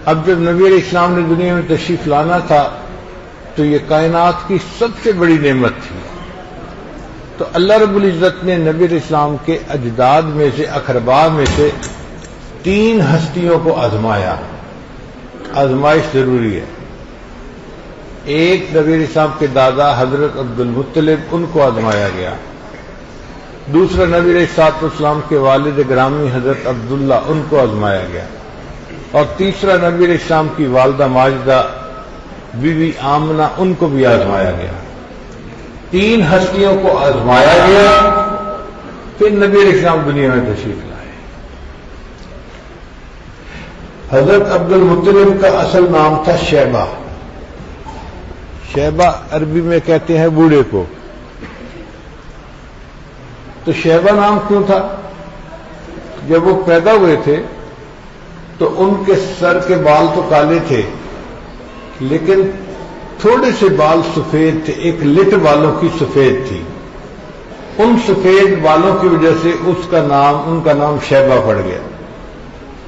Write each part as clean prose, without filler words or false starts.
اب جب نبی علیہ السلام نے دنیا میں تشریف لانا تھا تو یہ کائنات کی سب سے بڑی نعمت تھی. تو اللہ رب العزت نے نبی علیہ السلام کے اجداد میں سے اقرباء میں سے 3 ہستیوں کو آزمایا. آزمائش ضروری ہے. ایک نبی علیہ السلام کے دادا حضرت عبد المطلب، ان کو آزمایا گیا. دوسرا نبی علیہ السلام کے والد گرامی حضرت عبداللہ، ان کو آزمایا گیا. اور تیسرا نبی علیہ السلام کی والدہ ماجدہ بی بی آمنہ، ان کو بھی آزمایا گیا. 3 ہستیوں کو آزمایا گیا. پھر نبی علیہ السلام دنیا میں تشریف لائے. حضرت عبد المطلب کا اصل نام تھا شیبہ. شیبہ عربی میں کہتے ہیں بوڑھے کو. تو شیبہ نام کیوں تھا؟ جب وہ پیدا ہوئے تھے تو ان کے سر کے بال تو کالے تھے، لیکن تھوڑے سے بال سفید تھے. ایک لٹ بالوں کی سفید تھی. ان سفید بالوں کی وجہ سے ان کا نام شیبہ پڑ گیا.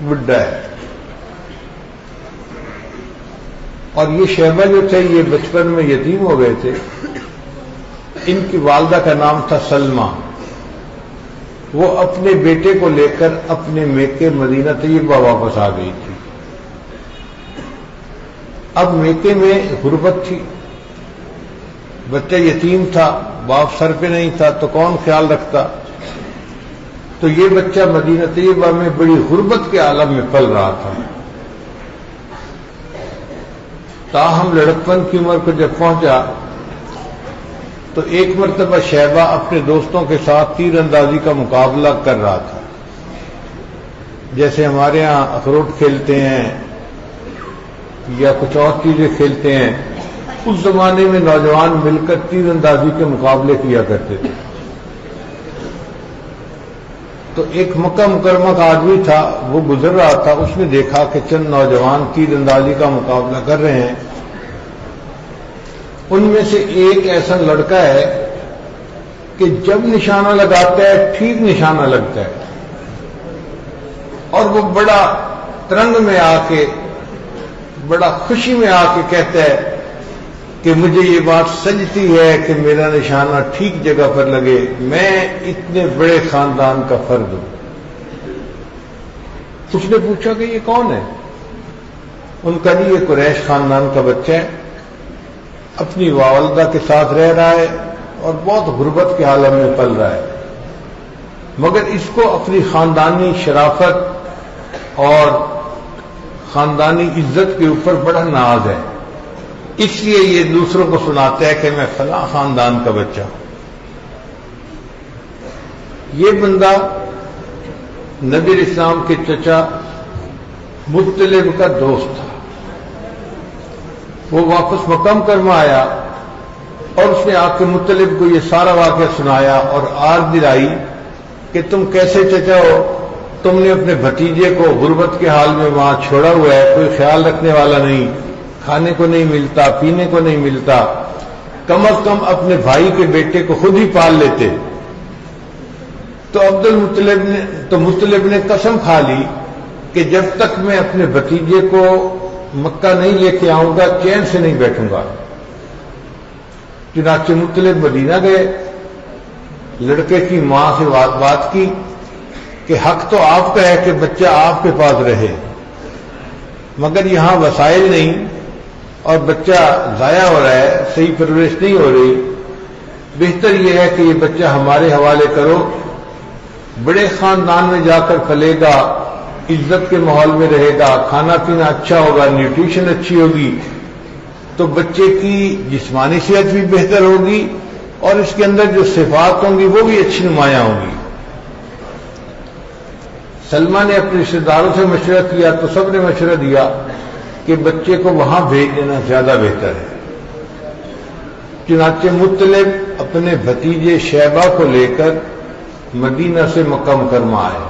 بڈھا ہے. اور یہ شیبہ جو تھے یہ بچپن میں یتیم ہو گئے تھے. ان کی والدہ کا نام تھا سلمہ. وہ اپنے بیٹے کو لے کر اپنے میکے مدینہ طیبہ واپس آ گئی تھی. اب میکے میں غربت تھی، بچہ یتیم تھا، باپ سر پہ نہیں تھا تو کون خیال رکھتا. تو یہ بچہ مدینہ طیبہ میں بڑی غربت کے عالم میں پل رہا تھا. تاہم لڑکپن کی عمر کو جب پہنچا تو ایک مرتبہ شیبہ اپنے دوستوں کے ساتھ تیر اندازی کا مقابلہ کر رہا تھا. جیسے ہمارے ہاں اخروٹ کھیلتے ہیں یا کچھ اور چیزیں کھیلتے ہیں، اس زمانے میں نوجوان مل کر تیر اندازی کے مقابلے کیا کرتے تھے. تو ایک مکہ مکرمہ کا آدمی تھا، وہ گزر رہا تھا. اس نے دیکھا کہ چند نوجوان تیر اندازی کا مقابلہ کر رہے ہیں. ان میں سے ایک ایسا لڑکا ہے کہ جب نشانہ لگاتا ہے ٹھیک نشانہ لگتا ہے، اور وہ بڑا ترنگ میں آ کے، بڑا خوشی میں آ کے کہتا ہے کہ مجھے یہ بات سجتی ہے کہ میرا نشانہ ٹھیک جگہ پر لگے. میں اتنے بڑے خاندان کا فرد ہوں. اس نے پوچھا کہ یہ کون ہے؟ ان کا جی یہ قریش خاندان کا بچہ ہے، اپنی والدہ کے ساتھ رہ رہا ہے اور بہت غربت کے عالم میں پل رہا ہے، مگر اس کو اپنی خاندانی شرافت اور خاندانی عزت کے اوپر بڑا ناز ہے. اس لیے یہ دوسروں کو سناتا ہے کہ میں فلاں خاندان کا بچہ ہوں. یہ بندہ نبی علیہ السلام کے چچا مطلب کا دوست تھا. وہ واپس مکہ مکرمہ آیا اور اس نے آ کے مطلب کو یہ سارا واقعہ سنایا اور آر دلائی کہ تم کیسے چچا ہو، تم نے اپنے بھتیجے کو غربت کے حال میں وہاں چھوڑا ہوا ہے، کوئی خیال رکھنے والا نہیں، کھانے کو نہیں ملتا، پینے کو نہیں ملتا، کم از کم اپنے بھائی کے بیٹے کو خود ہی پال لیتے. تو مطلب نے قسم کھا لی کہ جب تک میں اپنے بھتیجے کو مکہ نہیں لے کے آؤں گا چین سے نہیں بیٹھوں گا. چنانچہ مطلب مدینہ گئے، لڑکے کی ماں سے بات کی کہ حق تو آپ کا ہے کہ بچہ آپ کے پاس رہے، مگر یہاں وسائل نہیں اور بچہ ضائع ہو رہا ہے، صحیح پرورش نہیں ہو رہی. بہتر یہ ہے کہ یہ بچہ ہمارے حوالے کرو، بڑے خاندان میں جا کر پلے گا، عزت کے ماحول میں رہے گا، کھانا پینا اچھا ہوگا، نیوٹریشن اچھی ہوگی، تو بچے کی جسمانی صحت بھی بہتر ہوگی اور اس کے اندر جو صفات ہوں گی وہ بھی اچھی نمایاں ہوں گی. سلمہ نے اپنے رشتے داروں سے مشورہ کیا تو سب نے مشورہ دیا کہ بچے کو وہاں بھیج دینا زیادہ بہتر ہے. چنانچہ مطلب اپنے بھتیجے شیبہ کو لے کر مدینہ سے مکہ مکرمہ آئے.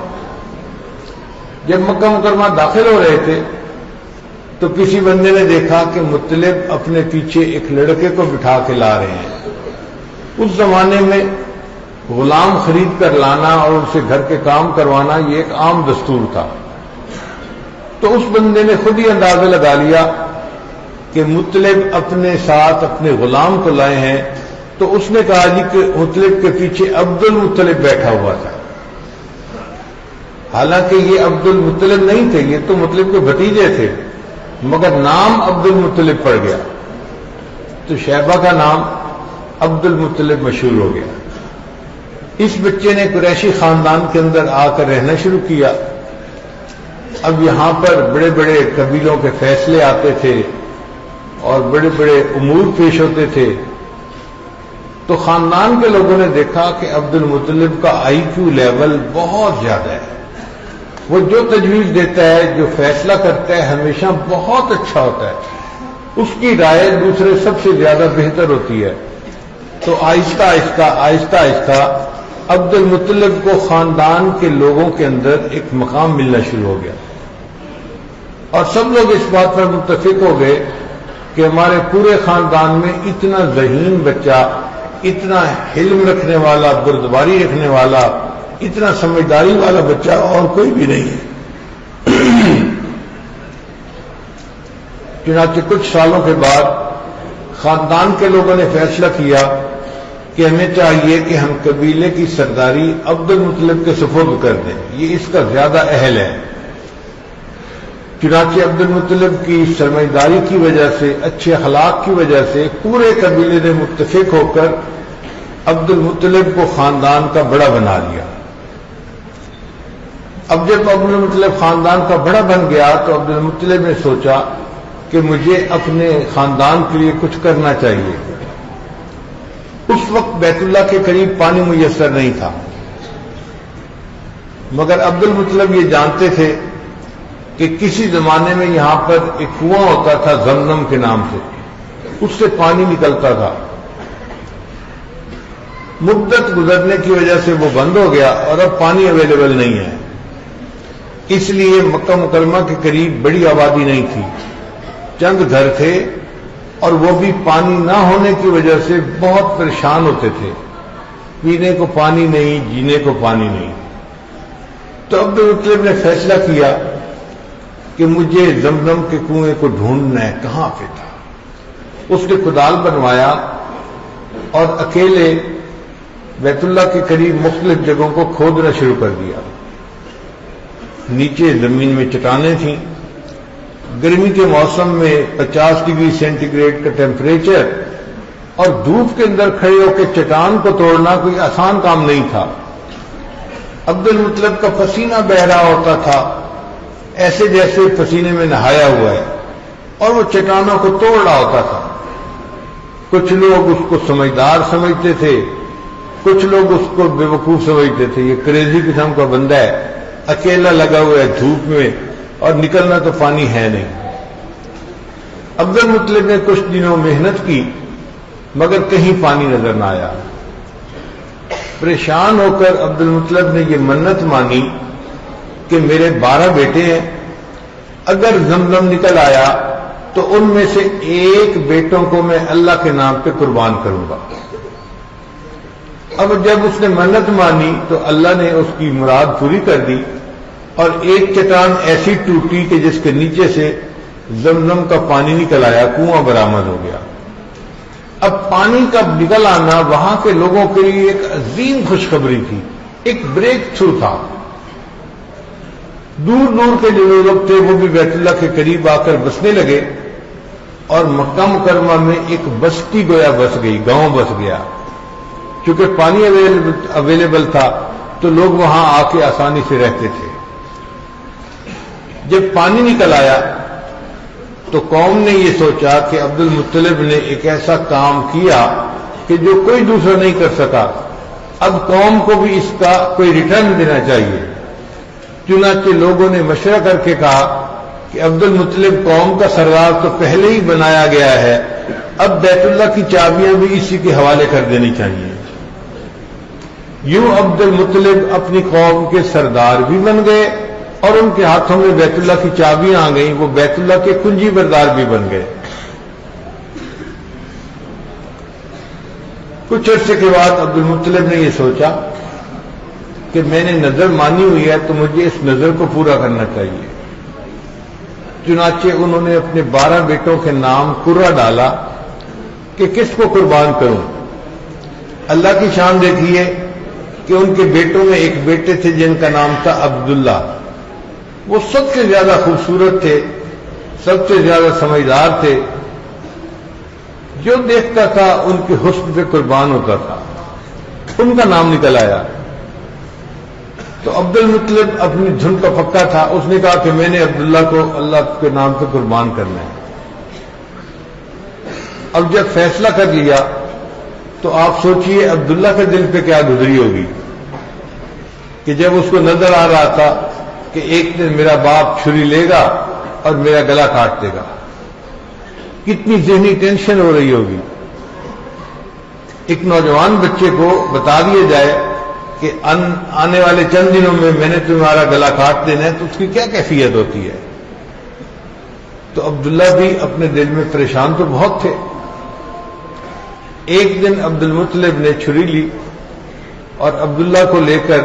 جب مکہ مکرمہ داخل ہو رہے تھے تو کسی بندے نے دیکھا کہ مطلب اپنے پیچھے ایک لڑکے کو بٹھا کے لا رہے ہیں. اس زمانے میں غلام خرید کر لانا اور ان سے گھر کے کام کروانا یہ ایک عام دستور تھا. تو اس بندے نے خود ہی اندازہ لگا لیا کہ مطلب اپنے ساتھ اپنے غلام کو لائے ہیں، تو اس نے کہا جی کہ مطلب کے پیچھے عبد المطلب بیٹھا ہوا تھا۔ حالانکہ یہ عبد المطلب نہیں تھے، یہ تو مطلب کے بھتیجے تھے، مگر نام عبد المطلب پڑ گیا، تو شیبہ کا نام عبد المطلب مشہور ہو گیا۔ اس بچے نے قریشی خاندان کے اندر آ کر رہنا شروع کیا۔ اب یہاں پر بڑے بڑے قبیلوں کے فیصلے آتے تھے اور بڑے بڑے امور پیش ہوتے تھے، تو خاندان کے لوگوں نے دیکھا کہ عبد المطلب کا آئی کیو لیول بہت زیادہ ہے، وہ جو تجویز دیتا ہے، جو فیصلہ کرتا ہے، ہمیشہ بہت اچھا ہوتا ہے، اس کی رائے دوسرے سب سے زیادہ بہتر ہوتی ہے۔ تو آہستہ آہستہ عبد المطلب کو خاندان کے لوگوں کے اندر ایک مقام ملنا شروع ہو گیا، اور سب لوگ اس بات پر متفق ہو گئے کہ ہمارے پورے خاندان میں اتنا ذہین بچہ، اتنا حلم رکھنے والا، بردباری رکھنے والا، اتنا سمجھداری والا بچہ اور کوئی بھی نہیں ہے۔ چنانچہ کچھ سالوں کے بعد خاندان کے لوگوں نے فیصلہ کیا کہ ہمیں چاہیے کہ ہم قبیلے کی سرداری عبد المطلب کے سپرد کر دیں، یہ اس کا زیادہ اہل ہے۔ چنانچہ عبد المطلب کی سرمایہ کی وجہ سے، اچھے اخلاق کی وجہ سے پورے قبیلے نے متفق ہو کر عبد المطلب کو خاندان کا بڑا بنا لیا۔ اب جب عبد المطلب خاندان کا بڑا بن گیا تو عبد المطلب نے سوچا کہ مجھے اپنے خاندان کے لیے کچھ کرنا چاہیے۔ اس وقت بیت اللہ کے قریب پانی میسر نہیں تھا، مگر عبد المطلب یہ جانتے تھے کہ کسی زمانے میں یہاں پر ایک کنواں ہوتا تھا زمزم کے نام سے، اس سے پانی نکلتا تھا۔ مدت گزرنے کی وجہ سے وہ بند ہو گیا اور اب پانی اویلیبل نہیں ہے، اس لیے مکہ مکرمہ کے قریب بڑی آبادی نہیں تھی، چند گھر تھے، اور وہ بھی پانی نہ ہونے کی وجہ سے بہت پریشان ہوتے تھے، پینے کو پانی نہیں، جینے کو پانی نہیں۔ تو عبد المطلب نے فیصلہ کیا کہ مجھے زمزم کے کنویں کو ڈھونڈنا ہے، کہاں پہ تھا۔ اس نے کدال بنوایا اور اکیلے بیت اللہ کے قریب مختلف جگہوں کو کھودنا شروع کر دیا۔ نیچے زمین میں چٹانیں تھیں، گرمی کے موسم میں 50 ڈگری سینٹی گریڈ کا ٹیمپریچر، اور دھوپ کے اندر کھڑے ہو کے چٹان کو توڑنا کوئی آسان کام نہیں تھا۔ عبد المطلب کا پسینہ بہ رہا ہوتا تھا، ایسے جیسے پسینے میں نہایا ہوا ہے، اور وہ چٹانوں کو توڑ رہا ہوتا تھا۔ کچھ لوگ اس کو سمجھدار سمجھتے تھے، کچھ لوگ اس کو بے وقوف سمجھتے تھے، یہ کریزی قسم کا بندہ ہے، اکیلا لگا ہوا ہے دھوپ میں، اور نکلنا تو پانی ہے نہیں۔ عبد المطلب نے کچھ دنوں محنت کی، مگر کہیں پانی نظر نہ آیا۔ پریشان ہو کر عبد المطلب نے یہ منت مانی کہ میرے 12 بیٹے ہیں، اگر زمزم نکل آیا تو ان میں سے ایک بیٹوں کو میں اللہ کے نام پہ قربان کروں گا۔ اب جب اس نے منت مانی تو اللہ نے اس کی مراد پوری کر دی، اور ایک چٹان ایسی ٹوٹی کہ جس کے نیچے سے زمزم کا پانی نکل آیا، کنواں برآمد ہو گیا۔ اب پانی کا نکل آنا وہاں کے لوگوں کے لیے ایک عظیم خوشخبری تھی، ایک بریک تھرو تھا۔ دور دور کے جو لوگ تھے وہ بھی بیت اللہ کے قریب آ کر بسنے لگے، اور مکہ مکرمہ میں ایک بستی گویا بس گئی، گاؤں بس گیا۔ چونکہ پانی اویلیبل تھا تو لوگ وہاں آ کے آسانی سے رہتے تھے۔ جب پانی نکل آیا تو قوم نے یہ سوچا کہ عبد المطلب نے ایک ایسا کام کیا کہ جو کوئی دوسرا نہیں کر سکا، اب قوم کو بھی اس کا کوئی ریٹرن دینا چاہیے۔ چنانچہ لوگوں نے مشورہ کر کے کہا کہ عبد المطلب قوم کا سردار تو پہلے ہی بنایا گیا ہے، اب بیت اللہ کی چابیاں بھی اسی کے حوالے کر دینی چاہیے۔ یوں عبد المطلب اپنی قوم کے سردار بھی بن گئے، اور ان کے ہاتھوں میں بیت اللہ کی چابیاں آ گئیں، وہ بیت اللہ کے کنجی بردار بھی بن گئے۔ کچھ عرصے کے بعد عبد المطلب نے یہ سوچا کہ میں نے نظر مانی ہوئی ہے تو مجھے اس نظر کو پورا کرنا چاہیے۔ چنانچہ انہوں نے اپنے 12 بیٹوں کے نام قرہ ڈالا کہ کس کو قربان کروں۔ اللہ کی شان دیکھیے کہ ان کے بیٹوں میں ایک بیٹے تھے جن کا نام تھا عبداللہ۔ وہ سب سے زیادہ خوبصورت تھے، سب سے زیادہ سمجھدار تھے، جو دیکھتا تھا ان کے حسن پہ قربان ہوتا تھا۔ ان کا نام نکل آیا تو عبد المطلب اپنی دھن کا پکا تھا، اس نے کہا کہ میں نے عبداللہ کو اللہ کے نام پہ قربان کرنا ہے۔ اب جب فیصلہ کر لیا تو آپ سوچئے عبداللہ کے دل پہ کیا گزری ہوگی کہ جب اس کو نظر آ رہا تھا کہ ایک دن میرا باپ چھری لے گا اور میرا گلا کاٹ دے گا، کتنی ذہنی ٹینشن ہو رہی ہوگی۔ ایک نوجوان بچے کو بتا دیا جائے کہ آنے والے چند دنوں میں نے تمہارا گلا کاٹ دینا ہے تو اس کی کیا کیفیت ہوتی ہے۔ تو عبداللہ بھی اپنے دل میں پریشان تو بہت تھے۔ ایک دن عبد المطلب نے چھری لی اور عبداللہ کو لے کر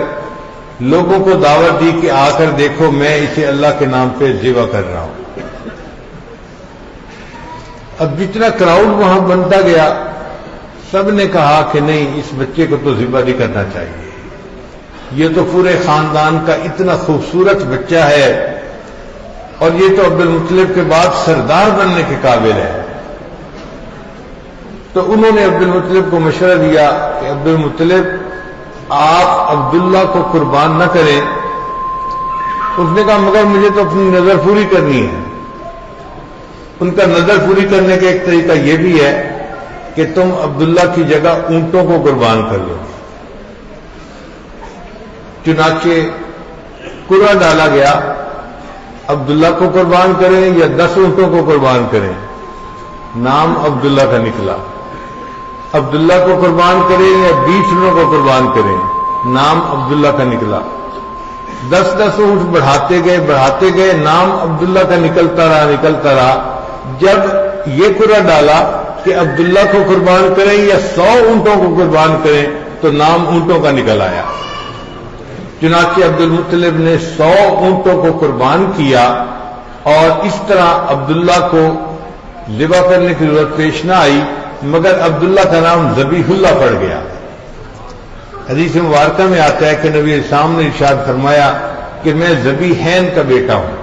لوگوں کو دعوت دی کہ آ کر دیکھو میں اسے اللہ کے نام پہ ذبح کر رہا ہوں۔ اب جتنا کراؤڈ وہاں بنتا گیا سب نے کہا کہ نہیں، اس بچے کو تو ذبح نہیں کرنا چاہیے، یہ تو پورے خاندان کا اتنا خوبصورت بچہ ہے اور یہ تو عبد المطلب کے بعد سردار بننے کے قابل ہے۔ تو انہوں نے عبد المطلب کو مشورہ دیا کہ عبد المطلب آپ عبداللہ کو قربان نہ کریں۔ اس نے کہا مگر مجھے تو اپنی نظر پوری کرنی ہے۔ ان کا نظر پوری کرنے کا ایک طریقہ یہ بھی ہے کہ تم عبداللہ کی جگہ اونٹوں کو قربان کر لو۔ چنانچہ قرعہ ڈالا گیا، عبداللہ کو قربان کریں یا 10 اونٹوں کو قربان کریں۔ نام عبداللہ کا نکلا۔ عبداللہ کو قربان کریں یا 20 اونٹوں کو قربان کریں، نام عبداللہ کا نکلا۔ 10 اونٹ بڑھاتے گئے، نام عبداللہ کا نکلتا رہا۔ جب یہ قرعہ ڈالا کہ عبداللہ کو قربان کریں یا 100 اونٹوں کو قربان کریں تو نام اونٹوں کا نکل آیا۔ چنانچہ عبد المطلب نے 100 اونٹوں کو قربان کیا اور اس طرح عبداللہ کو ذبح کرنے کی ضرورت پیش نہ آئی، مگر عبداللہ کا نام ذبیح اللہ پڑ گیا۔ حدیث مبارکہ میں آتا ہے کہ نبی اسلام نے ارشاد فرمایا کہ میں ذبیحین کا بیٹا ہوں۔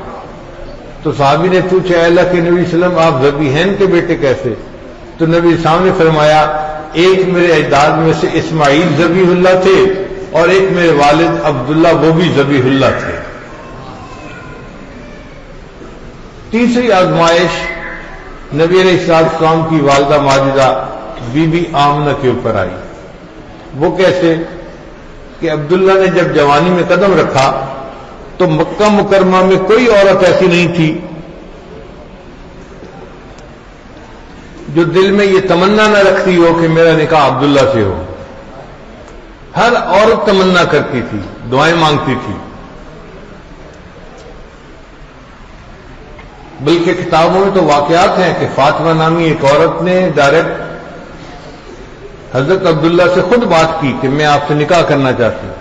تو صحابی نے پوچھا اے اللہ کے نبی صلی اللہ علیہ وسلم آپ ذبیحین کے بیٹے کیسے؟ تو نبی اسلام نے فرمایا ایک میرے اجداد میں سے اسماعیل ذبیح اللہ تھے اور ایک میرے والد عبداللہ وہ بھی ذبیح اللہ تھے۔ تیسری آزمائش نبی علیہ السلام کی والدہ ماجدہ بی بی آمنہ کے اوپر آئی۔ وہ کیسے کہ عبداللہ نے جب جوانی میں قدم رکھا تو مکہ مکرمہ میں کوئی عورت ایسی نہیں تھی جو دل میں یہ تمنا نہ رکھتی ہو کہ میرا نکاح عبداللہ سے ہو۔ ہر عورت تمنا کرتی تھی، دعائیں مانگتی تھی، بلکہ کتابوں میں تو واقعات ہیں کہ فاطمہ نامی ایک عورت نے ڈائریکٹ حضرت عبداللہ سے خود بات کی کہ میں آپ سے نکاح کرنا چاہتی ہوں،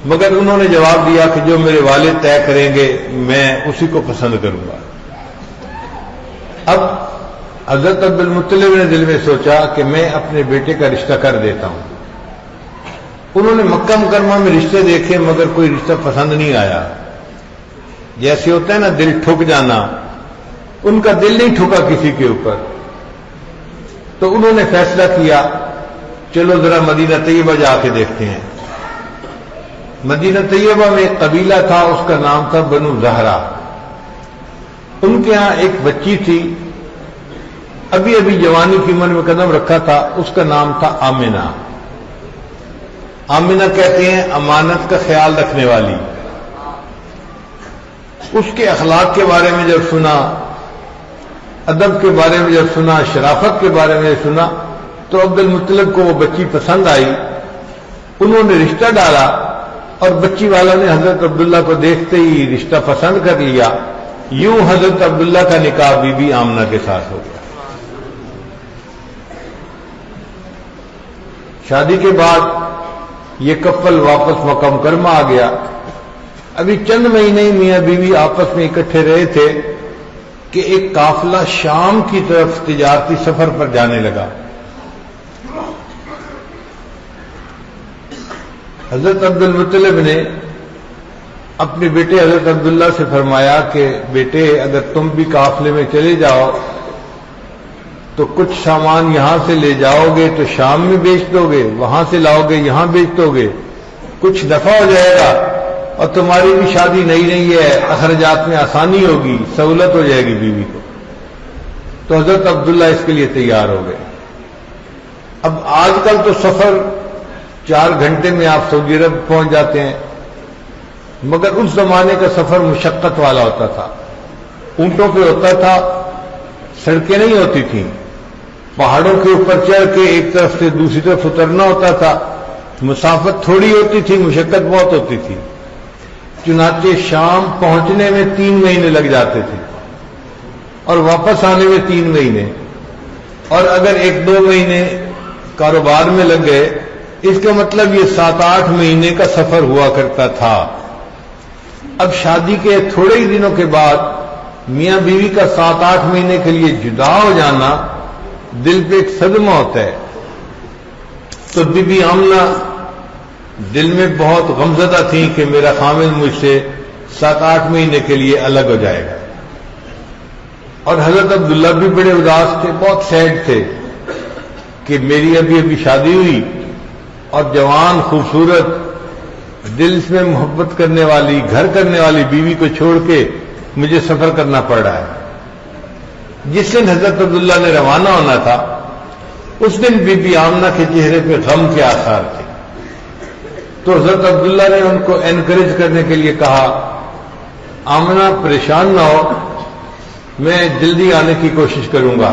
مگر انہوں نے جواب دیا کہ جو میرے والد طے کریں گے میں اسی کو پسند کروں گا۔ اب حضرت عبد المطلب نے دل میں سوچا کہ میں اپنے بیٹے کا رشتہ کر دیتا ہوں۔ انہوں نے مکہ مکرمہ میں رشتے دیکھے مگر کوئی رشتہ پسند نہیں آیا۔ جیسے ہوتا ہے نا دل ٹھک جانا، ان کا دل نہیں ٹھکا کسی کے اوپر۔ تو انہوں نے فیصلہ کیا چلو ذرا مدینہ طیبہ جا کے دیکھتے ہیں۔ مدینہ طیبہ میں ایک قبیلہ تھا، اس کا نام تھا بنو زہرہ۔ ان کے ہاں ایک بچی تھی، ابھی ابھی جوانی کی عمر میں قدم رکھا تھا، اس کا نام تھا آمنہ۔ آمنہ کہتے ہیں امانت کا خیال رکھنے والی۔ اس کے اخلاق کے بارے میں جب سنا، ادب کے بارے میں جب سنا، شرافت کے بارے میں سنا تو عبد المطلب کو وہ بچی پسند آئی۔ انہوں نے رشتہ ڈالا اور بچی والوں نے حضرت عبداللہ کو دیکھتے ہی رشتہ پسند کر لیا۔ یوں حضرت عبداللہ کا نکاح بی بی آمنہ کے ساتھ ہو گیا۔ شادی کے بعد یہ کپل واپس مکہ مکرمہ آ گیا۔ ابھی چند مہینے ہی میاں بیوی آپس میں اکٹھے رہے تھے کہ ایک قافلہ شام کی طرف تجارتی سفر پر جانے لگا. حضرت عبد المطلب نے اپنے بیٹے حضرت عبداللہ سے فرمایا کہ بیٹے اگر تم بھی قافلے میں چلے جاؤ تو کچھ سامان یہاں سے لے جاؤ گے تو شام میں بیچ دو گے، وہاں سے لاؤ گے یہاں بیچ دو گے، کچھ نفع ہو جائے گا اور تمہاری بھی شادی نہیں ہے، اخراجات میں آسانی ہوگی، سہولت ہو جائے گی بیوی کو. تو حضرت عبداللہ اس کے لیے تیار ہو گئے. اب آج کل تو سفر 4 گھنٹے میں آپ سعودی عرب پہنچ جاتے ہیں، مگر اس زمانے کا سفر مشقت والا ہوتا تھا. اونٹوں پہ ہوتا تھا، سڑکیں نہیں ہوتی تھیں، پہاڑوں کے اوپر چڑھ کے ایک طرف سے دوسری طرف اترنا ہوتا تھا، مسافت تھوڑی ہوتی تھی، مشقت بہت ہوتی تھی. چنانچہ شام پہنچنے میں 3 مہینے لگ جاتے تھے اور واپس آنے میں 3 مہینے، اور اگر 1-2 مہینے کاروبار میں لگ گئے اس کا مطلب یہ 7-8 مہینے کا سفر ہوا کرتا تھا. اب شادی کے تھوڑے ہی دنوں کے بعد میاں بیوی کا 7-8 مہینے کے لیے جدا ہو جانا دل پہ ایک صدمہ ہوتا ہے. تو بی بی آمنہ دل میں بہت غمزدہ تھی کہ میرا خامد مجھ سے 7-8 مہینے کے لیے الگ ہو جائے گا. اور حضرت عبداللہ بھی بڑے اداس تھے، بہت سیڈ تھے کہ میری ابھی شادی ہوئی اور جوان خوبصورت دل میں محبت کرنے والی گھر کرنے والی بیوی کو چھوڑ کے مجھے سفر کرنا پڑ رہا ہے. جس دن حضرت عبداللہ نے روانہ ہونا تھا اس دن بی بی آمنہ کے چہرے پہ غم کے آثار تھے. تو حضرت عبداللہ نے ان کو انکریج کرنے کے لیے کہا آمنہ پریشان نہ ہو، میں جلدی آنے کی کوشش کروں گا.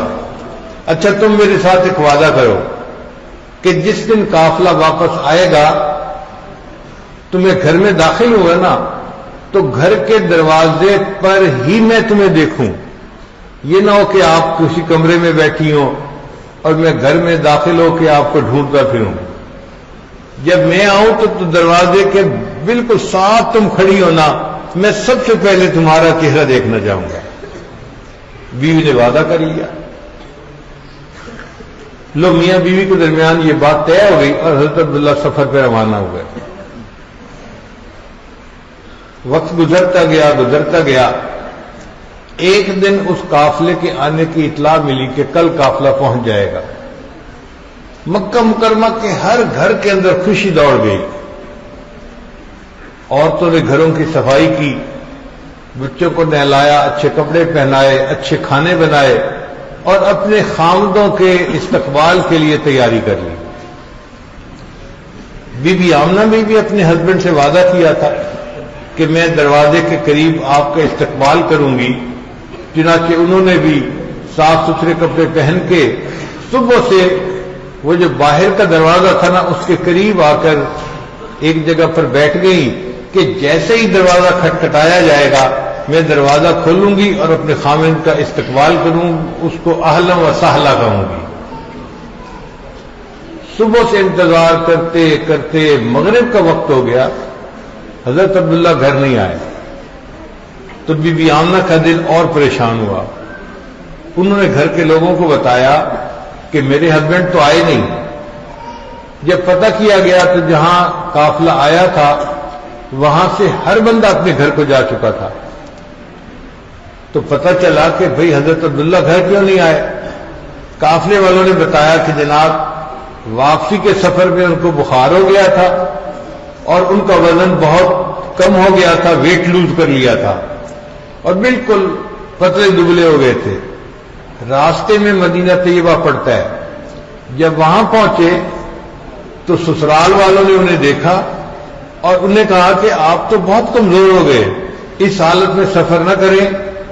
اچھا تم میرے ساتھ ایک وعدہ کرو کہ جس دن قافلہ واپس آئے گا تمہیں گھر میں داخل ہوا نا تو گھر کے دروازے پر ہی میں تمہیں دیکھوں. یہ نہ ہو کہ آپ کسی کمرے میں بیٹھی ہوں اور میں گھر میں داخل ہو کے آپ کو ڈھونڈتا پھروں. جب میں آؤں تو دروازے کے بالکل ساتھ تم کھڑی ہونا، میں سب سے پہلے تمہارا چہرہ دیکھنا چاہوں گا. بیوی نے وعدہ کر لیا. لو میاں بیوی کے درمیان یہ بات طے ہو گئی اور حضرت عبداللہ سفر پہ روانہ ہو گئے. وقت گزرتا گیا. ایک دن اس قافلے کے آنے کی اطلاع ملی کہ کل قافلہ پہنچ جائے گا. مکہ مکرمہ کے ہر گھر کے اندر خوشی دوڑ گئی. عورتوں نے گھروں کی صفائی کی، بچوں کو نہلایا، اچھے کپڑے پہنائے، اچھے کھانے بنائے اور اپنے خامدوں کے استقبال کے لیے تیاری کر لی. بی بی آمنہ نے بھی اپنے ہسبینڈ سے وعدہ کیا تھا کہ میں دروازے کے قریب آپ کا استقبال کروں گی. چنانچہ انہوں نے بھی صاف ستھرے کپڑے پہن کے صبح سے وہ جو باہر کا دروازہ تھا نا اس کے قریب آ کر ایک جگہ پر بیٹھ گئی کہ جیسے ہی دروازہ کھٹکھٹایا جائے گا میں دروازہ کھولوں گی اور اپنے خامند کا استقبال کروں، اس کو اہلا و سہلا کہوں گی. صبح سے انتظار کرتے کرتے مغرب کا وقت ہو گیا، حضرت عبداللہ گھر نہیں آئے. تو بی بی آمنہ کا دل اور پریشان ہوا. انہوں نے گھر کے لوگوں کو بتایا کہ میرے ہسبینڈ تو آئے نہیں. جب پتہ کیا گیا تو جہاں قافلہ آیا تھا وہاں سے ہر بندہ اپنے گھر کو جا چکا تھا. تو پتہ چلا کہ بھئی حضرت عبداللہ گھر کیوں نہیں آئے. قافلے والوں نے بتایا کہ جناب واپسی کے سفر میں ان کو بخار ہو گیا تھا اور ان کا وزن بہت کم ہو گیا تھا، ویٹ لوز کر لیا تھا اور بالکل پتلے دبلے ہو گئے تھے. راستے میں مدینہ طیبہ پڑتا ہے. جب وہاں پہنچے تو سسرال والوں نے انہیں دیکھا اور انہیں کہا کہ آپ تو بہت کمزور ہو گئے، اس حالت میں سفر نہ کریں،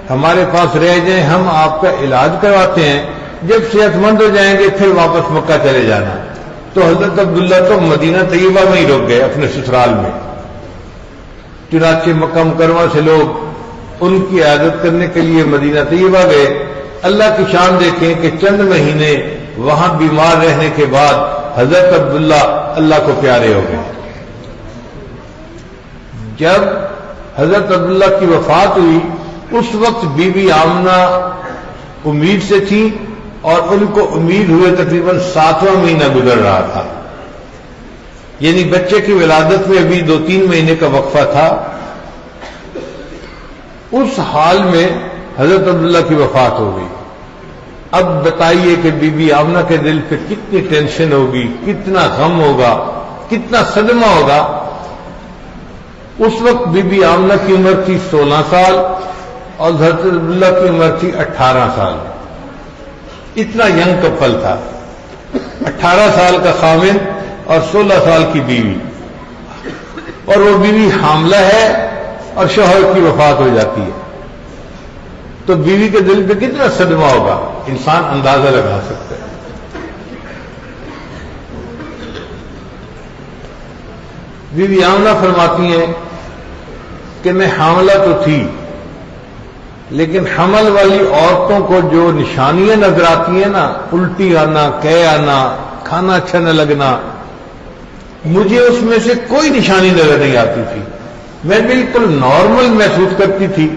ہمارے پاس رہ جائیں، ہم آپ کا علاج کرواتے ہیں، جب صحت مند ہو جائیں گے پھر واپس مکہ چلے جانا. تو حضرت عبداللہ تو مدینہ طیبہ میں ہی رک گئے اپنے سسرال میں. چنانچہ مکہ مکرمہ سے لوگ ان کی عیادت کرنے کے لیے مدینہ طیبہ گئے. اللہ کی شان دیکھیں کہ چند مہینے وہاں بیمار رہنے کے بعد حضرت عبداللہ اللہ کو پیارے ہو گئے. جب حضرت عبداللہ کی وفات ہوئی اس وقت بی بی آمنہ امید سے تھی اور ان کو امید ہوئے تقریباً 7واں مہینہ گزر رہا تھا، یعنی بچے کی ولادت میں ابھی 2-3 مہینے کا وقفہ تھا۔ اس حال میں حضرت عبداللہ کی وفات ہو گئی۔ اب بتائیے کہ بی بی آمنہ کے دل پہ کتنی ٹینشن ہوگی، کتنا غم ہوگا، کتنا صدمہ ہوگا۔ اس وقت بی بی آمنہ کی عمر تھی 16 سال اور حضرت عبداللہ کی عمر تھی 18 سال۔ اتنا ینگ کپل تھا، 18 سال کا خامن اور 16 سال کی بیوی، اور وہ بیوی حاملہ ہے اور شوہر کی وفات ہو جاتی ہے، تو بیوی کے دل پہ کتنا صدمہ ہوگا انسان اندازہ لگا سکتا ہے۔ بی بی آمنہ فرماتی ہیں کہ میں حاملہ تو تھی، لیکن حمل والی عورتوں کو جو نشانیاں نظر آتی ہیں نا، الٹی آنا، قے آنا، کھانا اچھا نہ لگنا، مجھے اس میں سے کوئی نشانی نظر نہیں آتی تھی، میں بالکل نارمل محسوس کرتی تھی۔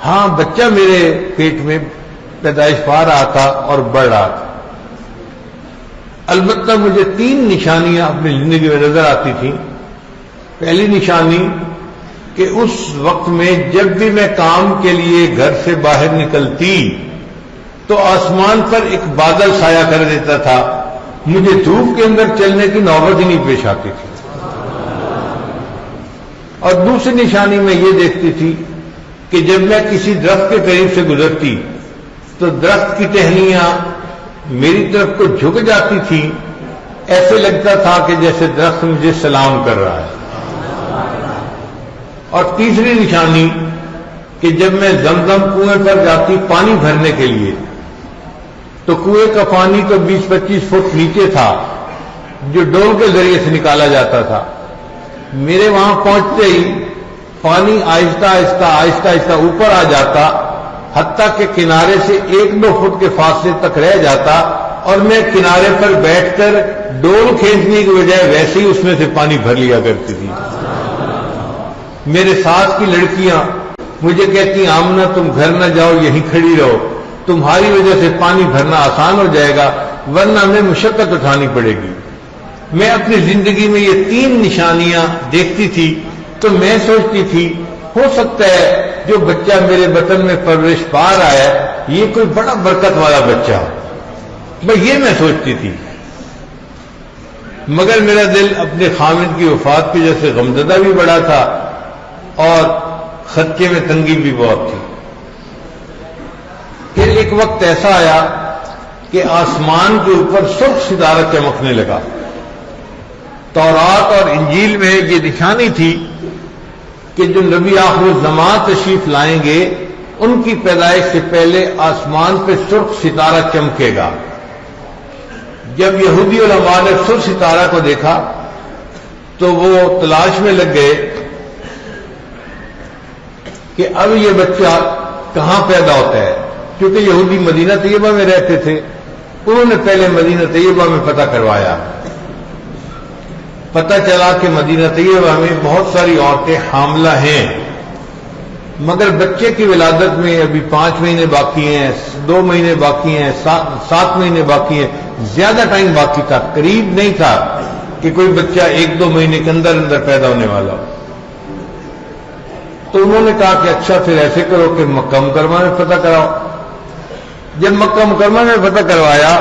ہاں بچہ میرے پیٹ میں پیدائش پا رہا تھا اور بڑھ رہا تھا، البتہ مجھے 3 نشانیاں اپنی زندگی میں نظر آتی تھیں۔ پہلی نشانی کہ اس وقت میں جب بھی میں کام کے لیے گھر سے باہر نکلتی تو آسمان پر ایک بادل سایہ کر دیتا تھا، مجھے دھوپ کے اندر چلنے کی نوبت ہی نہیں پیش آتی تھی۔ اور دوسری نشانی میں یہ دیکھتی تھی کہ جب میں کسی درخت کے قریب سے گزرتی تو درخت کی ٹہنیاں میری طرف کو جھک جاتی تھی، ایسے لگتا تھا کہ جیسے درخت مجھے سلام کر رہا ہے۔ اور تیسری نشانی کہ جب میں زمزم کنویں پر جاتی پانی بھرنے کے لیے تو کنویں کا پانی تو 20-25 فٹ نیچے تھا جو ڈول کے ذریعے سے نکالا جاتا تھا، میرے وہاں پہنچتے ہی پانی آہستہ آہستہ آہستہ آہستہ اوپر آ جاتا، حتیٰ کہ کنارے سے 1-2 فٹ کے فاصلے تک رہ جاتا، اور میں کنارے پر بیٹھ کر ڈول کھینچنے کی بجائے ویسے ہی اس میں سے پانی بھر لیا کرتی تھی۔ میرے ساتھ کی لڑکیاں مجھے کہتی آمنہ تم گھر نہ جاؤ، یہیں کھڑی رہو، تمہاری وجہ سے پانی بھرنا آسان ہو جائے گا ورنہ ہمیں مشقت اٹھانی پڑے گی۔ میں اپنی زندگی میں یہ 3 نشانیاں دیکھتی تھی تو میں سوچتی تھی ہو سکتا ہے جو بچہ میرے بطن میں پرورش پا رہا ہے یہ کوئی بڑا برکت والا بچہ ہو، بس یہ میں سوچتی تھی۔ مگر میرا دل اپنے خامد کی وفات کی وجہ سے غمزدہ بھی بڑا تھا اور خرچے میں تنگی بھی بہت تھی۔ پھر ایک وقت ایسا آیا کہ آسمان کے اوپر سرخ ستارہ چمکنے لگا۔ تورات اور انجیل میں یہ نشانی تھی کہ جو نبی آخر الزمان تشریف لائیں گے ان کی پیدائش سے پہلے آسمان پہ سرخ ستارہ چمکے گا۔ جب یہودی علماء نے سرخ ستارہ کو دیکھا تو وہ تلاش میں لگ گئے کہ اب یہ بچہ کہاں پیدا ہوتا ہے، کیونکہ یہودی مدینہ طیبہ میں رہتے تھے، انہوں نے پہلے مدینہ طیبہ میں پتہ کروایا، پتہ چلا کہ مدینہ طیبہ میں بہت ساری عورتیں حاملہ ہیں، مگر بچے کی ولادت میں ابھی 5 مہینے باقی ہیں، 2 مہینے باقی ہیں، 7 مہینے باقی ہیں، زیادہ ٹائم باقی تھا، قریب نہیں تھا کہ کوئی بچہ 1-2 مہینے کے اندر اندر پیدا ہونے والا ہو۔ تو انہوں نے کہا کہ اچھا پھر ایسے کرو کہ مکہ مکرمہ میں پتہ کراؤ۔ جب مکہ مکرمہ میں پتہ کروایا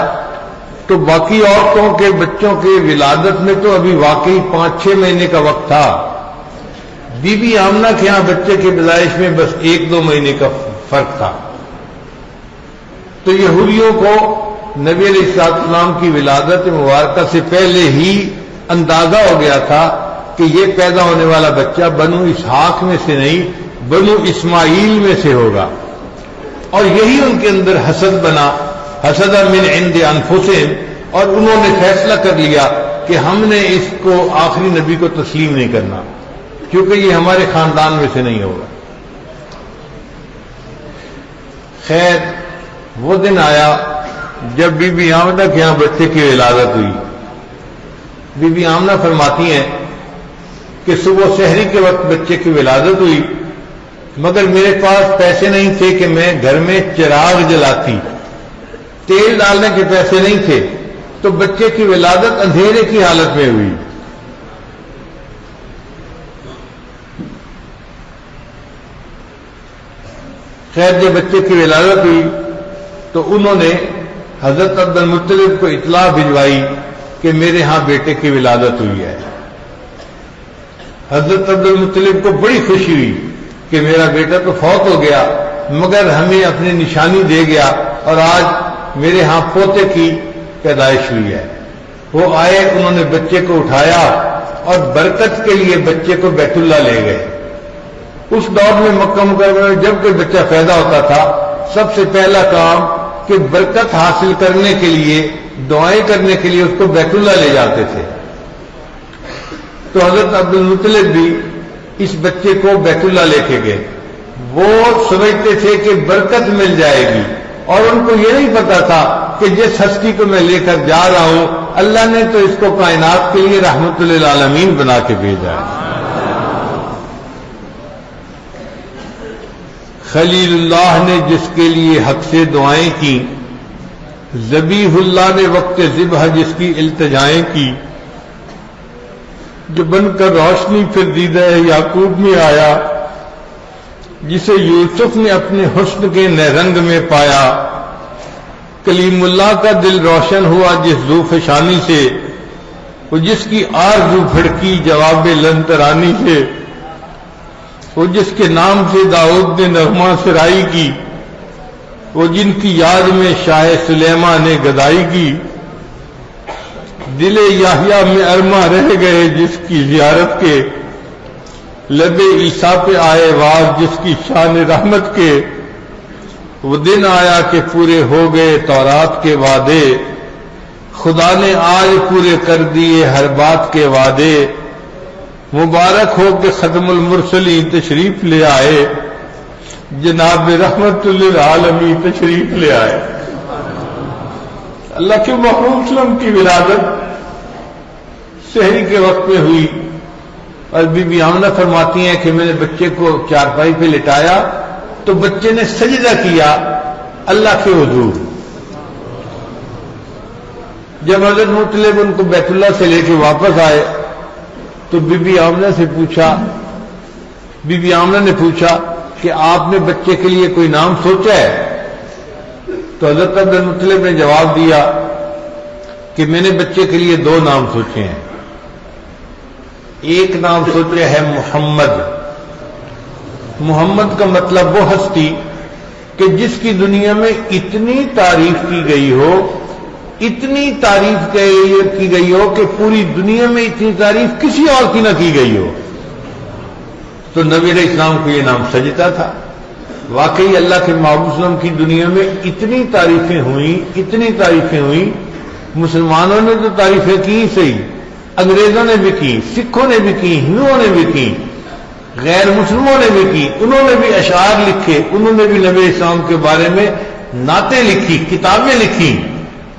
تو باقی عورتوں کے بچوں کے ولادت میں تو ابھی واقعی 5-6 مہینے کا وقت تھا، بی بی آمنہ کے ہاں بچے کی پیدائش میں بس 1-2 مہینے کا فرق تھا۔ تو یہودیوں کو نبی علیہ السلام کی ولادت مبارکہ سے پہلے ہی اندازہ ہو گیا تھا کہ یہ پیدا ہونے والا بچہ بنو اسحاق میں سے نہیں بنو اسماعیل میں سے ہوگا، اور یہی ان کے اندر حسد بنا، حسد من عند انفسہم، اور انہوں نے فیصلہ کر لیا کہ ہم نے اس کو آخری نبی کو تسلیم نہیں کرنا کیونکہ یہ ہمارے خاندان میں سے نہیں ہوگا۔ خیر وہ دن آیا جب بی بی آمنہ کے یہاں بچے کی ولادت ہوئی۔ بی بی آمنہ فرماتی ہیں کہ صبح سحری کے وقت بچے کی ولادت ہوئی مگر میرے پاس پیسے نہیں تھے کہ میں گھر میں چراغ جلاتی، تیل ڈالنے کے پیسے نہیں تھے، تو بچے کی ولادت اندھیرے کی حالت میں ہوئی۔ خیر جب بچے کی ولادت ہوئی تو انہوں نے حضرت عبد المطلب کو اطلاع بھجوائی کہ میرے ہاں بیٹے کی ولادت ہوئی ہے۔ حضرت عبد المطلب کو بڑی خوشی ہوئی کہ میرا بیٹا تو فوت ہو گیا مگر ہمیں اپنی نشانی دے گیا، اور آج میرے ہاں پوتے کی پیدائش ہوئی ہے۔ وہ آئے، انہوں نے بچے کو اٹھایا اور برکت کے لیے بچے کو بیت اللہ لے گئے۔ اس دور میں مکہ مکرمہ میں جب کوئی بچہ پیدا ہوتا تھا سب سے پہلا کام کہ برکت حاصل کرنے کے لیے، دعائیں کرنے کے لیے اس کو بیت اللہ لے جاتے تھے۔ تو حضرت عبد المطلب بھی اس بچے کو بیت اللہ لے کے گئے۔ وہ سمجھتے تھے کہ برکت مل جائے گی، اور ان کو یہ نہیں پتا تھا کہ جس ہستی کو میں لے کر جا رہا ہوں اللہ نے تو اس کو کائنات کے لیے رحمت للعالمین بنا کے بھیجا ہے۔ خلیل اللہ نے جس کے لیے حق سے دعائیں کی، ذبیح اللہ نے وقت ذبح جس کی التجائیں کی، جو بن کر روشنی پھر دیدہ یعقوب میں آیا، جسے یوسف نے اپنے حسن کے رنگ میں پایا، کلیم اللہ کا دل روشن ہوا جس ذو فشانی سے، وہ جس کی آرزو بھڑکی جواب لن ترانی سے، وہ جس کے نام سے داؤد نے نغمہ سرائی کی، وہ جن کی یاد میں شاہ سلیمان نے گدائی کی، دل یحییٰ میں ارما رہ گئے جس کی زیارت کے، لب عیسیٰ پہ آئے واز جس کی شان رحمت کے، وہ دن آیا کہ پورے ہو گئے تورات کے وعدے، خدا نے آج پورے کر دیے ہر بات کے وعدے، مبارک ہو کہ ختم المرسلین تشریف لے آئے، جناب رحمت للعالمین تشریف لے آئے۔ اللہ کے محبوب وسلم کی ولادت سحری کے وقت میں ہوئی، اور بی بی آمنہ فرماتی ہیں کہ میں نے بچے کو چارپائی پہ لٹایا تو بچے نے سجدہ کیا اللہ کے حضور۔ جب حضرت مطلب ان کو بیت اللہ سے لے کے واپس آئے تو بی بی آمنہ سے پوچھا، بی بی آمنہ نے پوچھا کہ آپ نے بچے کے لیے کوئی نام سوچا ہے؟ تو حضرت عبد المطلب نے جواب دیا کہ میں نے بچے کے لیے 2 نام سوچے ہیں۔ ایک نام سوچا ہے محمد۔ محمد کا مطلب وہ ہستی کہ جس کی دنیا میں اتنی تعریف کی گئی ہو، اتنی تعریف کی گئی ہو کہ پوری دنیا میں اتنی تعریف کسی اور کی نہ کی گئی ہو۔ تو نبی علیہ السلام کو یہ نام سجتا تھا۔ واقعی اللہ کے محبوب وسلم کی دنیا میں اتنی تعریفیں ہوئیں، اتنی تعریفیں ہوئیں، مسلمانوں نے تو تعریفیں کی صحیح، انگریزوں نے بھی کی، سکھوں نے بھی کی، ہندوؤں نے بھی کی، غیر مسلموں نے بھی کی، انہوں نے بھی اشعار لکھے، انہوں نے بھی نبی اسلام کے بارے میں نعتیں لکھی، کتابیں لکھی۔